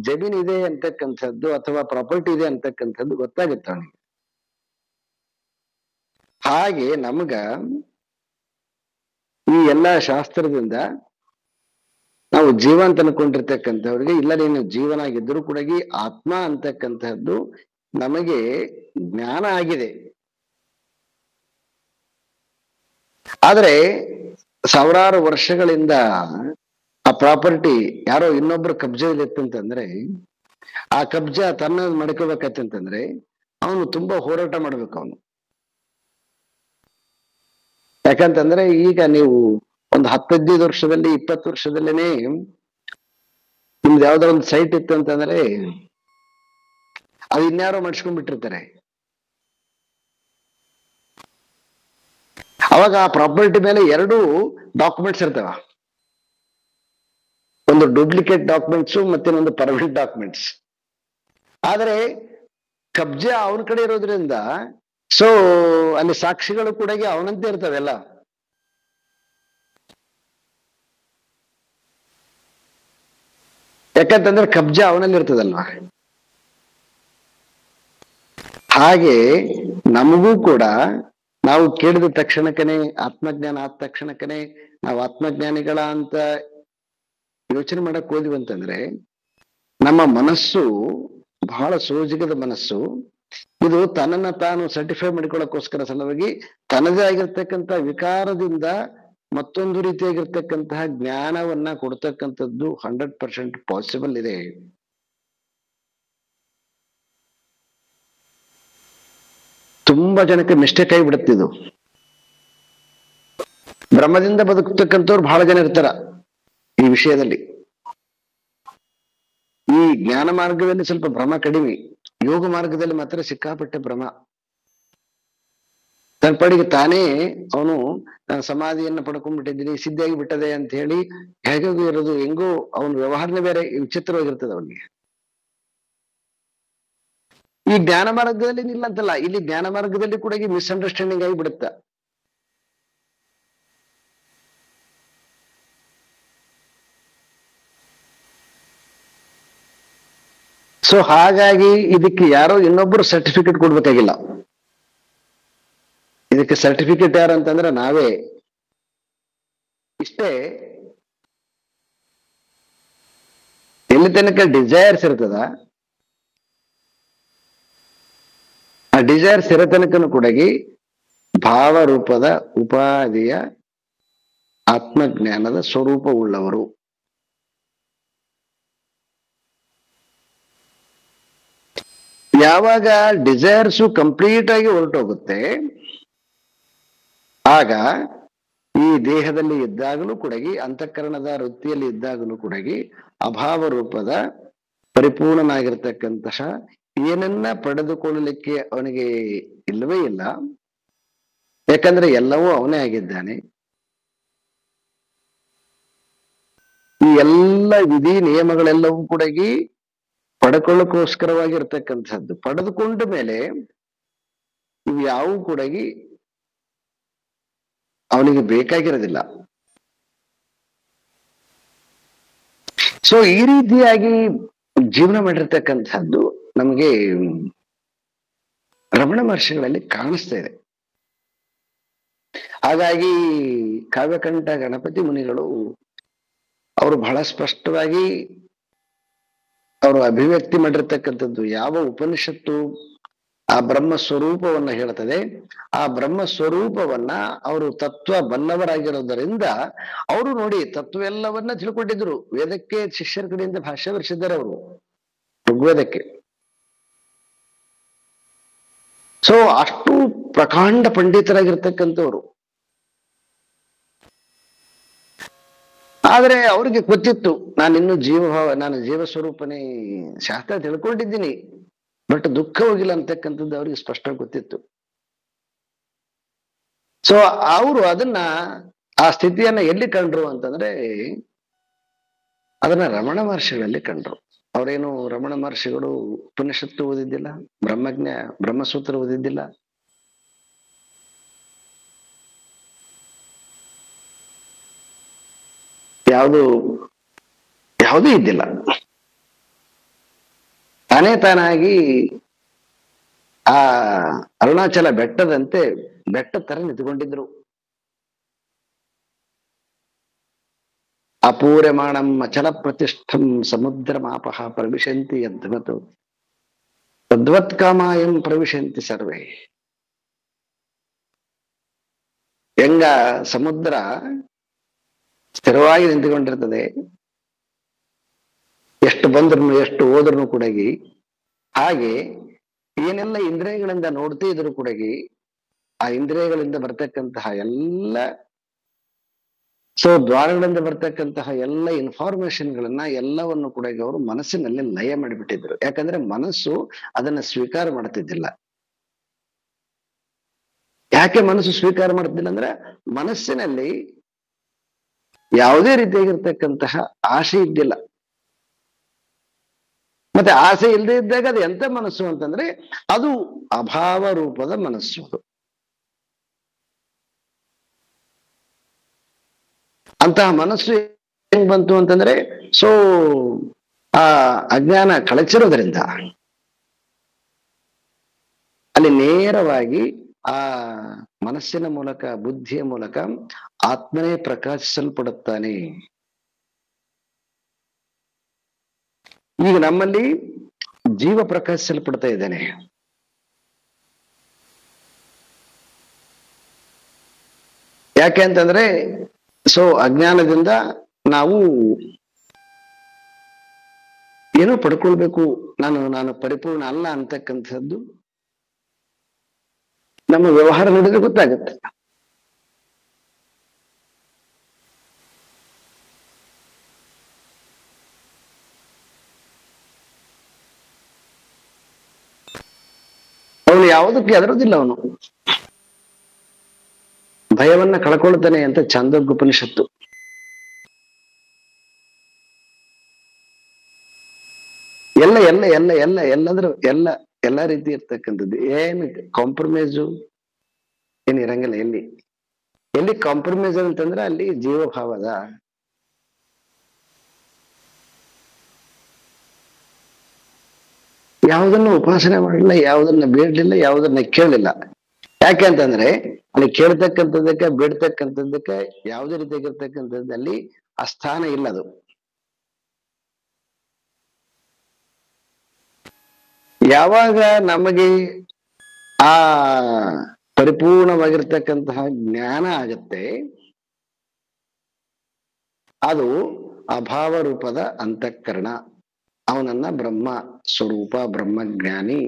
ಜಮೀನ್ ಇದೆ ಅಂತಕ್ಕಂಥದ್ದು ಅಥವಾ ಪ್ರಾಪರ್ಟಿ ಇದೆ ಅಂತಕ್ಕಂಥದ್ದು ಗೊತ್ತಾಗುತ್ತೆ ಅವನಿಗೆ. ಹಾಗೆ ನಮ್ಗ ಈ ಎಲ್ಲಾ ಶಾಸ್ತ್ರದಿಂದ ನಾವು ಜೀವ ಅಂತ ಅನ್ಕೊಂಡಿರ್ತಕ್ಕಂಥವ್ರಿಗೆ, ಇಲ್ಲ ನೀನು ಜೀವನ ಆಗಿದ್ದರೂ ಕೂಡ ಈ ಆತ್ಮ ಅಂತಕ್ಕಂಥದ್ದು ನಮಗೆ ಜ್ಞಾನ ಆಗಿದೆ. ಆದ್ರೆ ಸಾವಿರಾರು ವರ್ಷಗಳಿಂದ ಆ ಪ್ರಾಪರ್ಟಿ ಯಾರೋ ಇನ್ನೊಬ್ರು ಕಬ್ಜೆಯಲ್ಲಿ ಇತ್ತಂತಂದ್ರೆ, ಆ ಕಬ್ಜಾ ತನ್ನ ಮಾಡ್ಕೋಬೇಕಂತಂದ್ರೆ ಅವನು ತುಂಬಾ ಹೋರಾಟ ಮಾಡ್ಬೇಕು ಅವನು. ಯಾಕಂತಂದ್ರೆ ಈಗ ನೀವು ಒಂದು 10-15 ವರ್ಷದಲ್ಲಿ 20 ವರ್ಷದಲ್ಲೇನೆ ನಿಮ್ದು ಯಾವ್ದೋ ಒಂದು ಸೈಟ್ ಇತ್ತು ಅಂತಂದ್ರೆ ಅದು ಇನ್ಯಾರೋ ಮಾಡಿಸ್ಕೊಂಡ್ಬಿಟ್ಟಿರ್ತಾರೆ. ಅವಾಗ ಆ ಪ್ರಾಪರ್ಟಿ ಮೇಲೆ 2 ಡಾಕ್ಯುಮೆಂಟ್ಸ್ ಇರ್ತಾವ, ಒಂದು ಡೂಪ್ಲಿಕೇಟ್ ಡಾಕ್ಯುಮೆಂಟ್ಸ್ ಮತ್ತೆ ಒಂದು ಪರ್ಮನೆಂಟ್ ಡಾಕ್ಯುಮೆಂಟ್ಸ್. ಆದ್ರೆ ಕಬ್ಜಾ ಅವನ ಕಡೆ ಇರೋದ್ರಿಂದ ಸೊ ಅಲ್ಲಿ ಸಾಕ್ಷಿಗಳು ಕೂಡ ಅವನಂತೆ ಇರ್ತವೆಲ್ಲ. ಯಾಕಂತಂದ್ರೆ ಕಬ್ಜಾ ಅವನಲ್ಲಿ ಇರ್ತದಲ್ವಾ. ಹಾಗೆ ನಮಗೂ ಕೂಡ ನಾವು ಕೇಳಿದ ತಕ್ಷಣಕ್ಕನೆ ಆತ್ಮಜ್ಞಾನ ಆದ ತಕ್ಷಣಕ್ಕನೆ ನಾವು ಆತ್ಮಜ್ಞಾನಿಗಳ ಅಂತ ಯೋಚನೆ ಮಾಡಕ್ ಹೋದ್ವಿ ಅಂತಂದ್ರೆ, ನಮ್ಮ ಮನಸ್ಸು ಬಹಳ ಸೋಜಿಗದ ಮನಸ್ಸು. ಇದು ತನ್ನನ್ನ ತಾನು ಸರ್ಟಿಫೈ ಮಾಡಿಕೊಳ್ಳೋಕ್ಕೋಸ್ಕರ ಸಲುವಾಗಿ ತನ್ನದೇ ಆಗಿರ್ತಕ್ಕಂಥ ವಿಕಾರದಿಂದ ಮತ್ತೊಂದು ರೀತಿಯಾಗಿರ್ತಕ್ಕಂತಹ ಜ್ಞಾನವನ್ನ ಕೊಡ್ತಕ್ಕಂಥದ್ದು 100% ಪಾಸಿಬಲ್ ಇದೆ. ತುಂಬಾ ಜನಕ್ಕೆ ಮಿಸ್ಟೇಕ್ ಆಗಿಬಿಡುತ್ತಿದ್ದು. ಭ್ರಮದಿಂದ ಬದುಕತಕ್ಕಂಥವ್ರು ಬಹಳ ಜನ ಇರ್ತಾರ ಈ ವಿಷಯದಲ್ಲಿ. ಈ ಜ್ಞಾನ ಮಾರ್ಗದಲ್ಲಿ ಸ್ವಲ್ಪ ಭ್ರಮ ಕಡಿಮೆ, ಯೋಗ ಮಾರ್ಗದಲ್ಲಿ ಮಾತ್ರ ಸಿಕ್ಕಾಪಟ್ಟೆ ಭ್ರಮ. ತನ್ನ ಪಾಡಿಗೆ ತಾನೇ ಅವನು ಸಮಾಧಿಯನ್ನ ಪಡ್ಕೊಂಡ್ಬಿಟ್ಟಿದ್ದೀನಿ, ಸಿದ್ಧಿಯಾಗಿ ಬಿಟ್ಟದೆ ಅಂತ ಹೇಳಿ ಹೇಗೂ ಇರೋದು, ಹೆಂಗೋ ಅವನ ವ್ಯವಹಾರನೇ ಬೇರೆ ವಿಚಿತ್ರವಾಗಿರ್ತದೆ ಅವನಿಗೆ. ಈ ಜ್ಞಾನ ಮಾರ್ಗದಲ್ಲಿ ಇಲ್ಲ ಅಂತಲ್ಲ, ಇಲ್ಲಿ ಜ್ಞಾನ ಮಾರ್ಗದಲ್ಲಿ ಕೂಡ ಮಿಸ್ಅಂಡರ್ಸ್ಟ್ಯಾಂಡಿಂಗ್ ಆಗಿ ಬಿಡುತ್ತ. ಸೊ ಹಾಗಾಗಿ ಇದಕ್ಕೆ ಯಾರೋ ಇನ್ನೊಬ್ರು ಸರ್ಟಿಫಿಕೇಟ್ ಕೊಡ್ಬೇಕಾಗಿಲ್ಲ. ಇದಕ್ಕೆ ಸರ್ಟಿಫಿಕೇಟ್ ಯಾರು ಅಂತಂದ್ರೆ ನಾವೇ. ಇಷ್ಟೇ, ಎಲ್ಲಿ ತನಕ ಡಿಸೈರ್ಸ್ ಇರ್ತದ, ಆ ಡಿಸೈರ್ಸ್ ಇರೋ ತನಕನು ಕೂಡ ಭಾವರೂಪದ ಉಪಾಧಿಯ ಆತ್ಮಜ್ಞಾನದ ಸ್ವರೂಪವುಳ್ಳವರು. ಯಾವಾಗ ಡಿಸೈರ್ಸು ಕಂಪ್ಲೀಟ್ ಆಗಿ ಹೊರಟೋಗುತ್ತೆ, ಆಗ ಈ ದೇಹದಲ್ಲಿ ಇದ್ದಾಗಲೂ ಕೂಡ, ಅಂತಃಕರಣದ ವೃತ್ತಿಯಲ್ಲಿ ಇದ್ದಾಗಲೂ ಕೂಡ ಅಭಾವ ರೂಪದ ಪರಿಪೂರ್ಣನಾಗಿರ್ತಕ್ಕಂತಹ ಏನನ್ನ ಪಡೆದುಕೊಳ್ಳಲಿಕ್ಕೆ ಅವನಿಗೆ ಇಲ್ಲವೇ ಇಲ್ಲ. ಯಾಕಂದ್ರೆ ಎಲ್ಲವೂ ಅವನೇ ಆಗಿದ್ದಾನೆ. ಈ ಎಲ್ಲ ವಿಧಿ ನಿಯಮಗಳೆಲ್ಲವೂ ಕೂಡ ಪಡ್ಕೊಳ್ಳೋಕ್ಕೋಸ್ಕರವಾಗಿರ್ತಕ್ಕಂಥದ್ದು. ಪಡೆದುಕೊಂಡ ಮೇಲೆ ಇವು ಯಾವೂ ಕೂಡ ಅವನಿಗೆ ಬೇಕಾಗಿರೋದಿಲ್ಲ. ಸೊ ಈ ರೀತಿಯಾಗಿ ಜೀವನ ಮಾಡಿರ್ತಕ್ಕಂಥದ್ದು ನಮಗೆ ರಮಣ ಮಹರ್ಷಿಗಳಲ್ಲಿ ಕಾಣಿಸ್ತಾ ಇದೆ. ಹಾಗಾಗಿ ಕಾವ್ಯಕಂಠ ಗಣಪತಿ ಮುನಿಗಳು ಅವರು ಬಹಳ ಸ್ಪಷ್ಟವಾಗಿ ಅವರು ಅಭಿವ್ಯಕ್ತಿ ಮಾಡಿರ್ತಕ್ಕಂಥದ್ದು, ಯಾವ ಉಪನಿಷತ್ತು ಆ ಬ್ರಹ್ಮ ಸ್ವರೂಪವನ್ನ ಹೇಳ್ತದೆ, ಆ ಬ್ರಹ್ಮ ಸ್ವರೂಪವನ್ನ ಅವರು ತತ್ವ ಬಲ್ಲವರಾಗಿರೋದರಿಂದ ಅವರು ನೋಡಿ ತತ್ವ ಎಲ್ಲವನ್ನ ತಿಳ್ಕೊಂಡಿದ್ರು. ವೇದಕ್ಕೆ ಶಿಷ್ಯರ ಕಡೆಯಿಂದ ಭಾಷ್ಯ ಬರೆಸಿದ್ದಾರೆ ಅವರು, ಋಗ್ವೇದಕ್ಕೆ. ಸೊ ಅಷ್ಟು ಪ್ರಕಾಂಡ ಪಂಡಿತರಾಗಿರ್ತಕ್ಕಂಥವ್ರು. ಆದ್ರೆ ಅವ್ರಿಗೆ ಗೊತ್ತಿತ್ತು, ನಾನು ಜೀವ ಸ್ವರೂಪನೇ, ಶಾಸ್ತ್ರ ತಿಳ್ಕೊಂಡಿದ್ದೀನಿ, ಬಟ್ ದುಃಖ ಹೋಗಿಲ್ಲ ಅಂತಕ್ಕಂಥದ್ದು ಅವ್ರಿಗೆ ಸ್ಪಷ್ಟ ಗೊತ್ತಿತ್ತು. ಸೊ ಅವರು ಆ ಸ್ಥಿತಿಯನ್ನ ಎಲ್ಲಿ ಕಂಡ್ರು ಅಂತಂದ್ರೆ ಅದನ್ನ ರಮಣ ಮಹರ್ಷಿಗಳಲ್ಲಿ ಕಂಡ್ರು. ಅವರೇನು ರಮಣ ಮಹರ್ಷಿಗಳು ಉಪನಿಷತ್ತು ಓದಿದ್ದಿಲ್ಲ, ಬ್ರಹ್ಮಸೂತ್ರ ಓದಿದ್ದಿಲ್ಲ. ಯಾವುದೂ ಇದ್ದಿಲ್ಲ. ತಾನಾಗಿ ಆ ಅರುಣಾಚಲ ಬೆಟ್ಟದಂತೆ ಬೆಟ್ಟ ತರ ನಿಂತುಕೊಂಡಿದ್ರು. ಅಪೂರ್ಯಮಾಣಂ ಅಚಲ ಪ್ರತಿಷ್ಠಂ ಸಮುದ್ರಮಾಪಃ ಪ್ರವಿಶಂತಿ ಯದ್ವತ್ ತದ್ವತ್ ಕಾಮಾಯಂ ಪ್ರವಿಶಂತಿ ಸರ್ವೇ. ಹೆಂಗ ಸಮುದ್ರ ಸ್ಥಿರವಾಗಿ ನಿಂತುಕೊಂಡಿರ್ತದೆ, ಎಷ್ಟು ಬಂದ್ರು ಎಷ್ಟು ಹೋದ್ರು ಕೂಡ, ಹಾಗೆ ಏನೆಲ್ಲ ಇಂದ್ರಿಯಗಳಿಂದ ನೋಡ್ತಾ ಇದ್ರು ಕೂಡ ಆ ಇಂದ್ರಿಯಗಳಿಂದ ಬರ್ತಕ್ಕಂತಹ ಎಲ್ಲ ದ್ವಾರಗಳಿಂದ ಬರ್ತಕ್ಕಂತಹ ಎಲ್ಲ ಇನ್ಫಾರ್ಮೇಶನ್ಗಳನ್ನ ಎಲ್ಲವನ್ನು ಕೂಡ ಅವರು ಮನಸ್ಸಿನಲ್ಲಿ ಲಯ ಮಾಡಿಬಿಟ್ಟಿದ್ರು. ಯಾಕಂದ್ರೆ ಮನಸ್ಸು ಅದನ್ನ ಸ್ವೀಕಾರ ಮಾಡ್ತಿದ್ದಿಲ್ಲ. ಯಾಕೆ ಮನಸ್ಸು ಸ್ವೀಕಾರ ಮಾಡ್ತಿಲ್ಲ ಅಂದ್ರೆ ಮನಸ್ಸಿನಲ್ಲಿ ಯಾವುದೇ ರೀತಿಯಾಗಿರ್ತಕ್ಕಂತಹ ಆಸೆ ಇದ್ದಿಲ್ಲ. ಮತ್ತೆ ಆಸೆ ಇಲ್ಲದೆ ಇದ್ದಾಗ ಅದು ಎಂತ ಮನಸ್ಸು ಅಂತಂದ್ರೆ ಅದು ಅಭಾವ ರೂಪದ ಮನಸ್ಸು. ಅಂತಹ ಮನಸ್ಸು ಹೆಂಗ್ ಬಂತು ಅಂತಂದ್ರೆ ಆ ಅಜ್ಞಾನ ಕಳಚಿರೋದ್ರಿಂದ ಅಲ್ಲಿ ನೇರವಾಗಿ ಆ ಮನಸ್ಸಿನ ಮೂಲಕ, ಬುದ್ಧಿಯ ಮೂಲಕ ಆತ್ಮನೇ ಪ್ರಕಾಶಿಸಲ್ಪಡುತ್ತಾನೆ. ಈಗ ನಮ್ಮಲ್ಲಿ ಜೀವ ಪ್ರಕಾಶಿಸಲ್ಪಡ್ತಾ ಇದ್ದಾನೆ. ಯಾಕೆ ಅಂತಂದ್ರೆ ಅಜ್ಞಾನದಿಂದ ನಾವು ಏನೋ ಪಡ್ಕೊಳ್ಬೇಕು, ನಾನು ಪರಿಪೂರ್ಣ ಅಲ್ಲ ಅಂತಕ್ಕಂಥದ್ದು ನಮ್ಮ ವ್ಯವಹಾರ ನೋಡಿದ್ರೆ ಗೊತ್ತಾಗುತ್ತೆ. ಅವನು ಯಾವುದಕ್ಕೆ ಹೆದರೋದಿಲ್ಲ. ಅವನು ಭಯವನ್ನ ಕಳ್ಕೊಳ್ತಾನೆ ಅಂತ ಛಾಂದೋಗ್ಯ ಉಪನಿಷತ್ತು. ಎಲ್ಲ ಎಲ್ಲ ಎಲ್ಲ ಎಲ್ಲ ಎಲ್ಲಾದ್ರೂ ಎಲ್ಲಾ ರೀತಿ ಇರ್ತಕ್ಕಂಥದ್ದು. ಏನ್ ಕಾಂಪ್ರಮೈಸು ಏನ್ ಇರಂಗಿಲ್ಲ. ಎಲ್ಲಿ ಕಾಂಪ್ರಮೈಸ್ ಅಂತಂದ್ರೆ ಅಲ್ಲಿ ಜೀವಭಾವದ ಯಾವುದನ್ನು ಉಪಾಸನೆ ಮಾಡಲಿಲ್ಲ, ಯಾವುದನ್ನ ಬೇಡಲಿಲ್ಲ, ಯಾವುದನ್ನ ಕೇಳಲಿಲ್ಲ. ಯಾಕೆ ಅಂತಂದ್ರೆ ಅಲ್ಲಿ ಕೇಳ್ತಕ್ಕಂಥದ್ದಕ್ಕೆ ಬೇಡ್ತಕ್ಕಂಥದ್ದಕ್ಕೆ ಯಾವುದೇ ರೀತಿಯಾಗಿರ್ತಕ್ಕಂಥದ್ದಲ್ಲಿ ಆ ಸ್ಥಾನ ಇಲ್ಲ. ಅದು ಯಾವಾಗ ನಮಗೆ ಆ ಪರಿಪೂರ್ಣವಾಗಿರ್ತಕ್ಕಂತಹ ಜ್ಞಾನ ಆಗತ್ತೆ, ಅದು ಅಭಾವ ರೂಪದ ಅಂತಃಕರಣ. ಅವನನ್ನ ಬ್ರಹ್ಮ ಸ್ವರೂಪ ಬ್ರಹ್ಮಜ್ಞಾನಿ.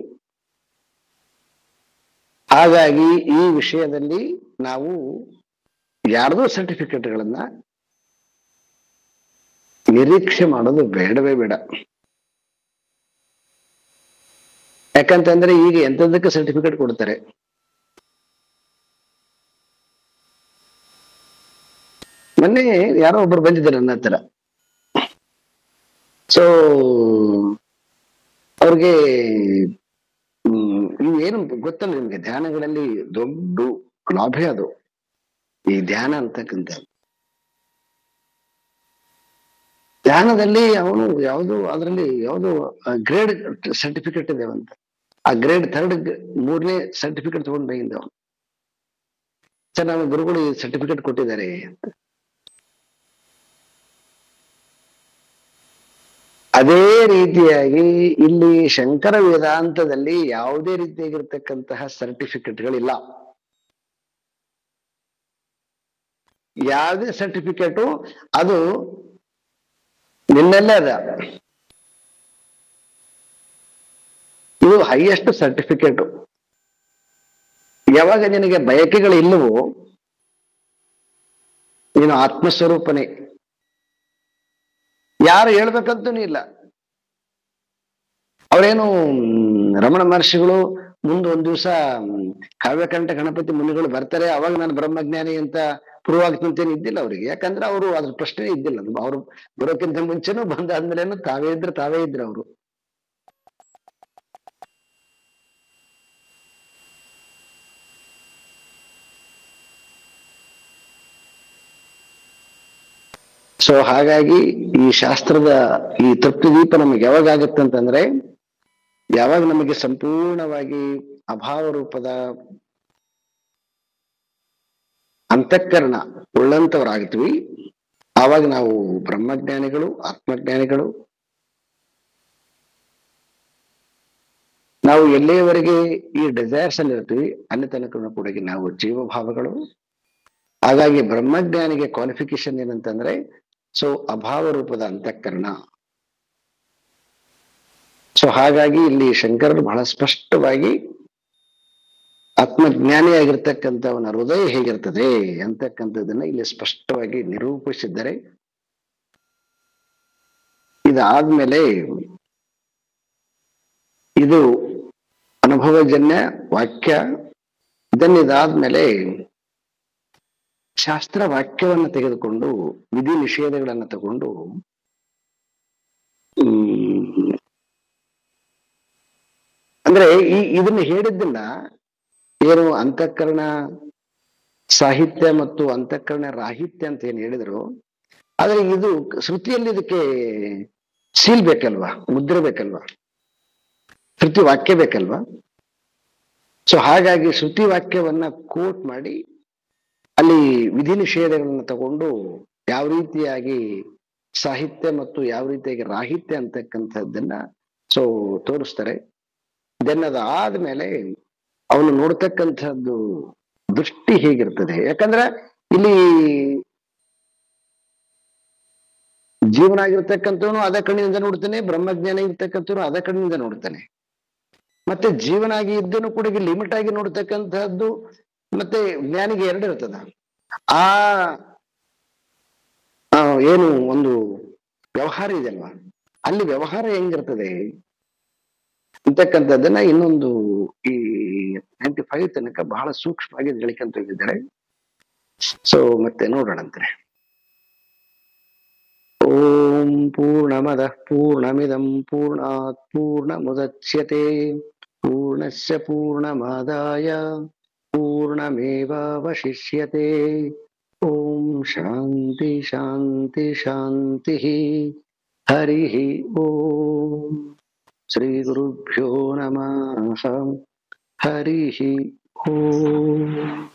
ಹಾಗಾಗಿ ಈ ವಿಷಯದಲ್ಲಿ ನಾವು ಯಾರ್ದೋ ಸರ್ಟಿಫಿಕೇಟ್ಗಳನ್ನ ನಿರೀಕ್ಷೆ ಮಾಡೋದು ಬೇಡವೇ ಬೇಡ. ಯಾಕಂತಂದ್ರೆ ಈಗ ಎಂತದಕ್ಕೆ ಸರ್ಟಿಫಿಕೇಟ್ ಕೊಡ್ತಾರೆ. ಮೊನ್ನೆ ಯಾರೋ ಒಬ್ರು ಬಂದಿದ್ದಾರೆ ನನ್ನ ಹತ್ರ. ಸೊ ಅವ್ರಿಗೆ ಏನು ಗೊತ್ತಲ್ಲ ನಿಮ್ಗೆ, ಧ್ಯಾನಗಳಲ್ಲಿ ದೊಡ್ಡ ಲಾಭ ಅದು ಈ ಧ್ಯಾನ ಅಂತಕ್ಕಂಥ. ಧ್ಯಾನದಲ್ಲಿ ಅವನು ಅದರಲ್ಲಿ ಯಾವುದು ಗ್ರೇಡ್ ಸರ್ಟಿಫಿಕೇಟ್ ಇದೆ ಅಂತ. ಆ ಗ್ರೇಡ್ 3rd 3ನೇ ಸರ್ಟಿಫಿಕೇಟ್ ತಗೊಂಡ್ ಬಂದಿದ್ದ ಅವನು. ಸರ್ ನಮ್ಮ ಗುರುಗಳು ಈ ಸರ್ಟಿಫಿಕೇಟ್ ಕೊಟ್ಟಿದ್ದಾರೆ ಅಂತ. ಅದೇ ರೀತಿಯಾಗಿ ಇಲ್ಲಿ ಶಂಕರ ವೇದಾಂತದಲ್ಲಿ ಯಾವುದೇ ರೀತಿಯಾಗಿರ್ತಕ್ಕಂತಹ ಸರ್ಟಿಫಿಕೇಟ್ಗಳಿಲ್ಲ. ಯಾವುದೇ ಸರ್ಟಿಫಿಕೇಟು ಅದು ನಿನ್ನೆಲ್ಲೇ ಅದ. ಇದು ಹೈಯೆಸ್ಟ್ ಸರ್ಟಿಫಿಕೇಟು. ಯಾವಾಗ ನಿನಗೆ ಬಯಕೆಗಳು ಇಲ್ಲವೋ ನೀನು ಆತ್ಮಸ್ವರೂಪನೇ. ಯಾರು ಹೇಳ್ಬೇಕಂತೂ ಇಲ್ಲ. ಅವರೇನು ರಮಣ ಮಹರ್ಷಿಗಳು ಮುಂದೊಂದ್ ದಿವಸ ಕಾವ್ಯಕಂಠ ಗಣಪತಿ ಮುನಿಗಳು ಬರ್ತಾರೆ, ಅವಾಗ ನಾನು ಬ್ರಹ್ಮಜ್ಞಾನಿ ಅಂತ ಪ್ರೂವ್ ಆಗ್ತಂತೇನು ಇದ್ದಿಲ್ಲ ಅವ್ರಿಗೆ. ಯಾಕಂದ್ರೆ ಅವರು ಅದ್ರ ಪ್ರಶ್ನೆ ಇದ್ದಿಲ್ಲ. ಅವ್ರು ಬರೋಕ್ಕಿಂತ ಮುಂಚೆನೂ ಬಂದಾದ್ಮೇಲೆ ತಾವೇ ಇದ್ರು ಅವರು. ಸೊ ಹಾಗಾಗಿ ಈ ಶಾಸ್ತ್ರದ ಈ ತೃಪ್ತಿ ದೀಪ ನಮಗೆ ಯಾವಾಗ ಆಗುತ್ತೆ ಅಂತಂದ್ರೆ, ಯಾವಾಗ ನಮಗೆ ಸಂಪೂರ್ಣವಾಗಿ ಅಭಾವ ರೂಪದ ಅಂತಃಕರಣ ಉಳ್ಳಂತವರಾಗ್ತೀವಿ, ಆವಾಗ ನಾವು ಬ್ರಹ್ಮಜ್ಞಾನಿಗಳು ಆತ್ಮಜ್ಞಾನಿಗಳು. ನಾವು ಎಲ್ಲಿಯವರೆಗೆ ಈ ಡಿಸೈರ್ಸ್ ಅಲ್ಲಿ ಇರ್ತೀವಿ ಅಲ್ಲಿ ತನಕ ಕೂಡ ನಾವು ಜೀವಭಾವಗಳು. ಹಾಗಾಗಿ ಬ್ರಹ್ಮಜ್ಞಾನಿಗೆ ಕ್ವಾಲಿಫಿಕೇಶನ್ ಏನಂತಂದ್ರೆ, ಸೊ ಅಭಾವ ರೂಪದ ಅಂತಃಕರಣ. ಸೊ ಹಾಗಾಗಿ ಇಲ್ಲಿ ಶಂಕರರು ಬಹಳ ಸ್ಪಷ್ಟವಾಗಿ ಆತ್ಮಜ್ಞಾನಿಯಾಗಿರ್ತಕ್ಕಂಥವನ ಹೃದಯ ಹೇಗಿರ್ತದೆ ಅಂತಕ್ಕಂಥದ್ದನ್ನ ಇಲ್ಲಿ ಸ್ಪಷ್ಟವಾಗಿ ನಿರೂಪಿಸಿದ್ದಾರೆ. ಇದಾದ್ಮೇಲೆ ಇದು ಅನುಭವಜನ್ಯ ವಾಕ್ಯ. ಇದಾದ್ಮೇಲೆ ಶಾಸ್ತ್ರ ವಾಕ್ಯವನ್ನ ತೆಗೆದುಕೊಂಡು ವಿಧಿ ನಿಷೇಧಗಳನ್ನ ತಗೊಂಡು ಅಂದ್ರೆ ಇದನ್ನ ಹೇಳಿದ್ದನ್ನ ಏನು ಅಂತಃಕರಣ ಸಾಹಿತ್ಯ ಮತ್ತು ಅಂತಃಕರಣ ರಾಹಿತ್ಯ ಅಂತ ಏನ್ ಹೇಳಿದ್ರು, ಆದ್ರೆ ಇದು ಶ್ರುತಿಯಲ್ಲಿ ಇದಕ್ಕೆ ಸೀಲ್ ಬೇಕಲ್ವಾ, ಮುದ್ರೆ ಬೇಕಲ್ವಾ, ಶ್ರುತಿ ವಾಕ್ಯ ಬೇಕಲ್ವಾ. ಸೊ ಹಾಗಾಗಿ ಶ್ರುತಿ ವಾಕ್ಯವನ್ನ ಕೋಟ್ ಮಾಡಿ ಅಲ್ಲಿ ವಿಧಿ ನಿಷೇಧಗಳನ್ನ ತಗೊಂಡು ಯಾವ ರೀತಿಯಾಗಿ ಸಾಹಿತ್ಯ ಮತ್ತು ಯಾವ ರೀತಿಯಾಗಿ ರಾಹಿತ್ಯ ಅಂತಕ್ಕಂಥದ್ದನ್ನ ಸೊ ತೋರಿಸ್ತಾರೆ. ದೆನ್ ಅದಾದ್ಮೇಲೆ ಅವನು ನೋಡ್ತಕ್ಕಂಥದ್ದು ದೃಷ್ಟಿ ಹೇಗಿರ್ತದೆ. ಯಾಕಂದ್ರೆ ಇಲ್ಲಿ ಜೀವನ ಆಗಿರ್ತಕ್ಕಂಥವನು ಅದೇ ಕಣ್ಣಿನಿಂದ ನೋಡ್ತಾನೆ, ಬ್ರಹ್ಮಜ್ಞಾನ ಇರ್ತಕ್ಕಂಥವ್ನು ಅದೇ ಕಣ್ಣಿನಿಂದ ನೋಡ್ತಾನೆ. ಮತ್ತೆ ಜೀವನಾಗಿ ಇದ್ದನು ಕೂಡ ಲಿಮಿಟ್ ಆಗಿ ನೋಡ್ತಕ್ಕಂಥದ್ದು ಮತ್ತೆ ಜ್ಞಾನಿಗೆ 2 ಇರ್ತದ. ಆ ಏನು ಒಂದು ವ್ಯವಹಾರ ಇದೆಯಲ್ವಾ, ಅಲ್ಲಿ ವ್ಯವಹಾರ ಹೆಂಗಿರ್ತದೆ ಅಂತಕ್ಕಂಥದ್ದನ್ನ ಇನ್ನೊಂದು ಈ 95 ತನಕ ಬಹಳ ಸೂಕ್ಷ್ಮವಾಗಿ ಹೇಳ್ಕೊಂತ ಹೋಗಿದ್ದಾರೆ. ಸೊ ಮತ್ತೆ ನೋಡೋಣಂತೆ. ಓಂ ಪೂರ್ಣಮದ ಪೂರ್ಣಮಿದಂ ಪೂರ್ಣಾತ್ ಪೂರ್ಣಮುದಚ್ಯತೆ ಪೂರ್ಣಸ್ಯ ಪೂರ್ಣಮಾದಾಯ ಪೂರ್ಣಮೇವಾವಶಿಷ್ಯತೆ. ಓಂ ಶಾಂತಿ ಶಾಂತಿ ಶಾಂತಿ. ಹರಿ ಓಂ. ಶ್ರೀ ಗುರುಭ್ಯೋ ನಮಃ. ಹರಿ ಓಂ.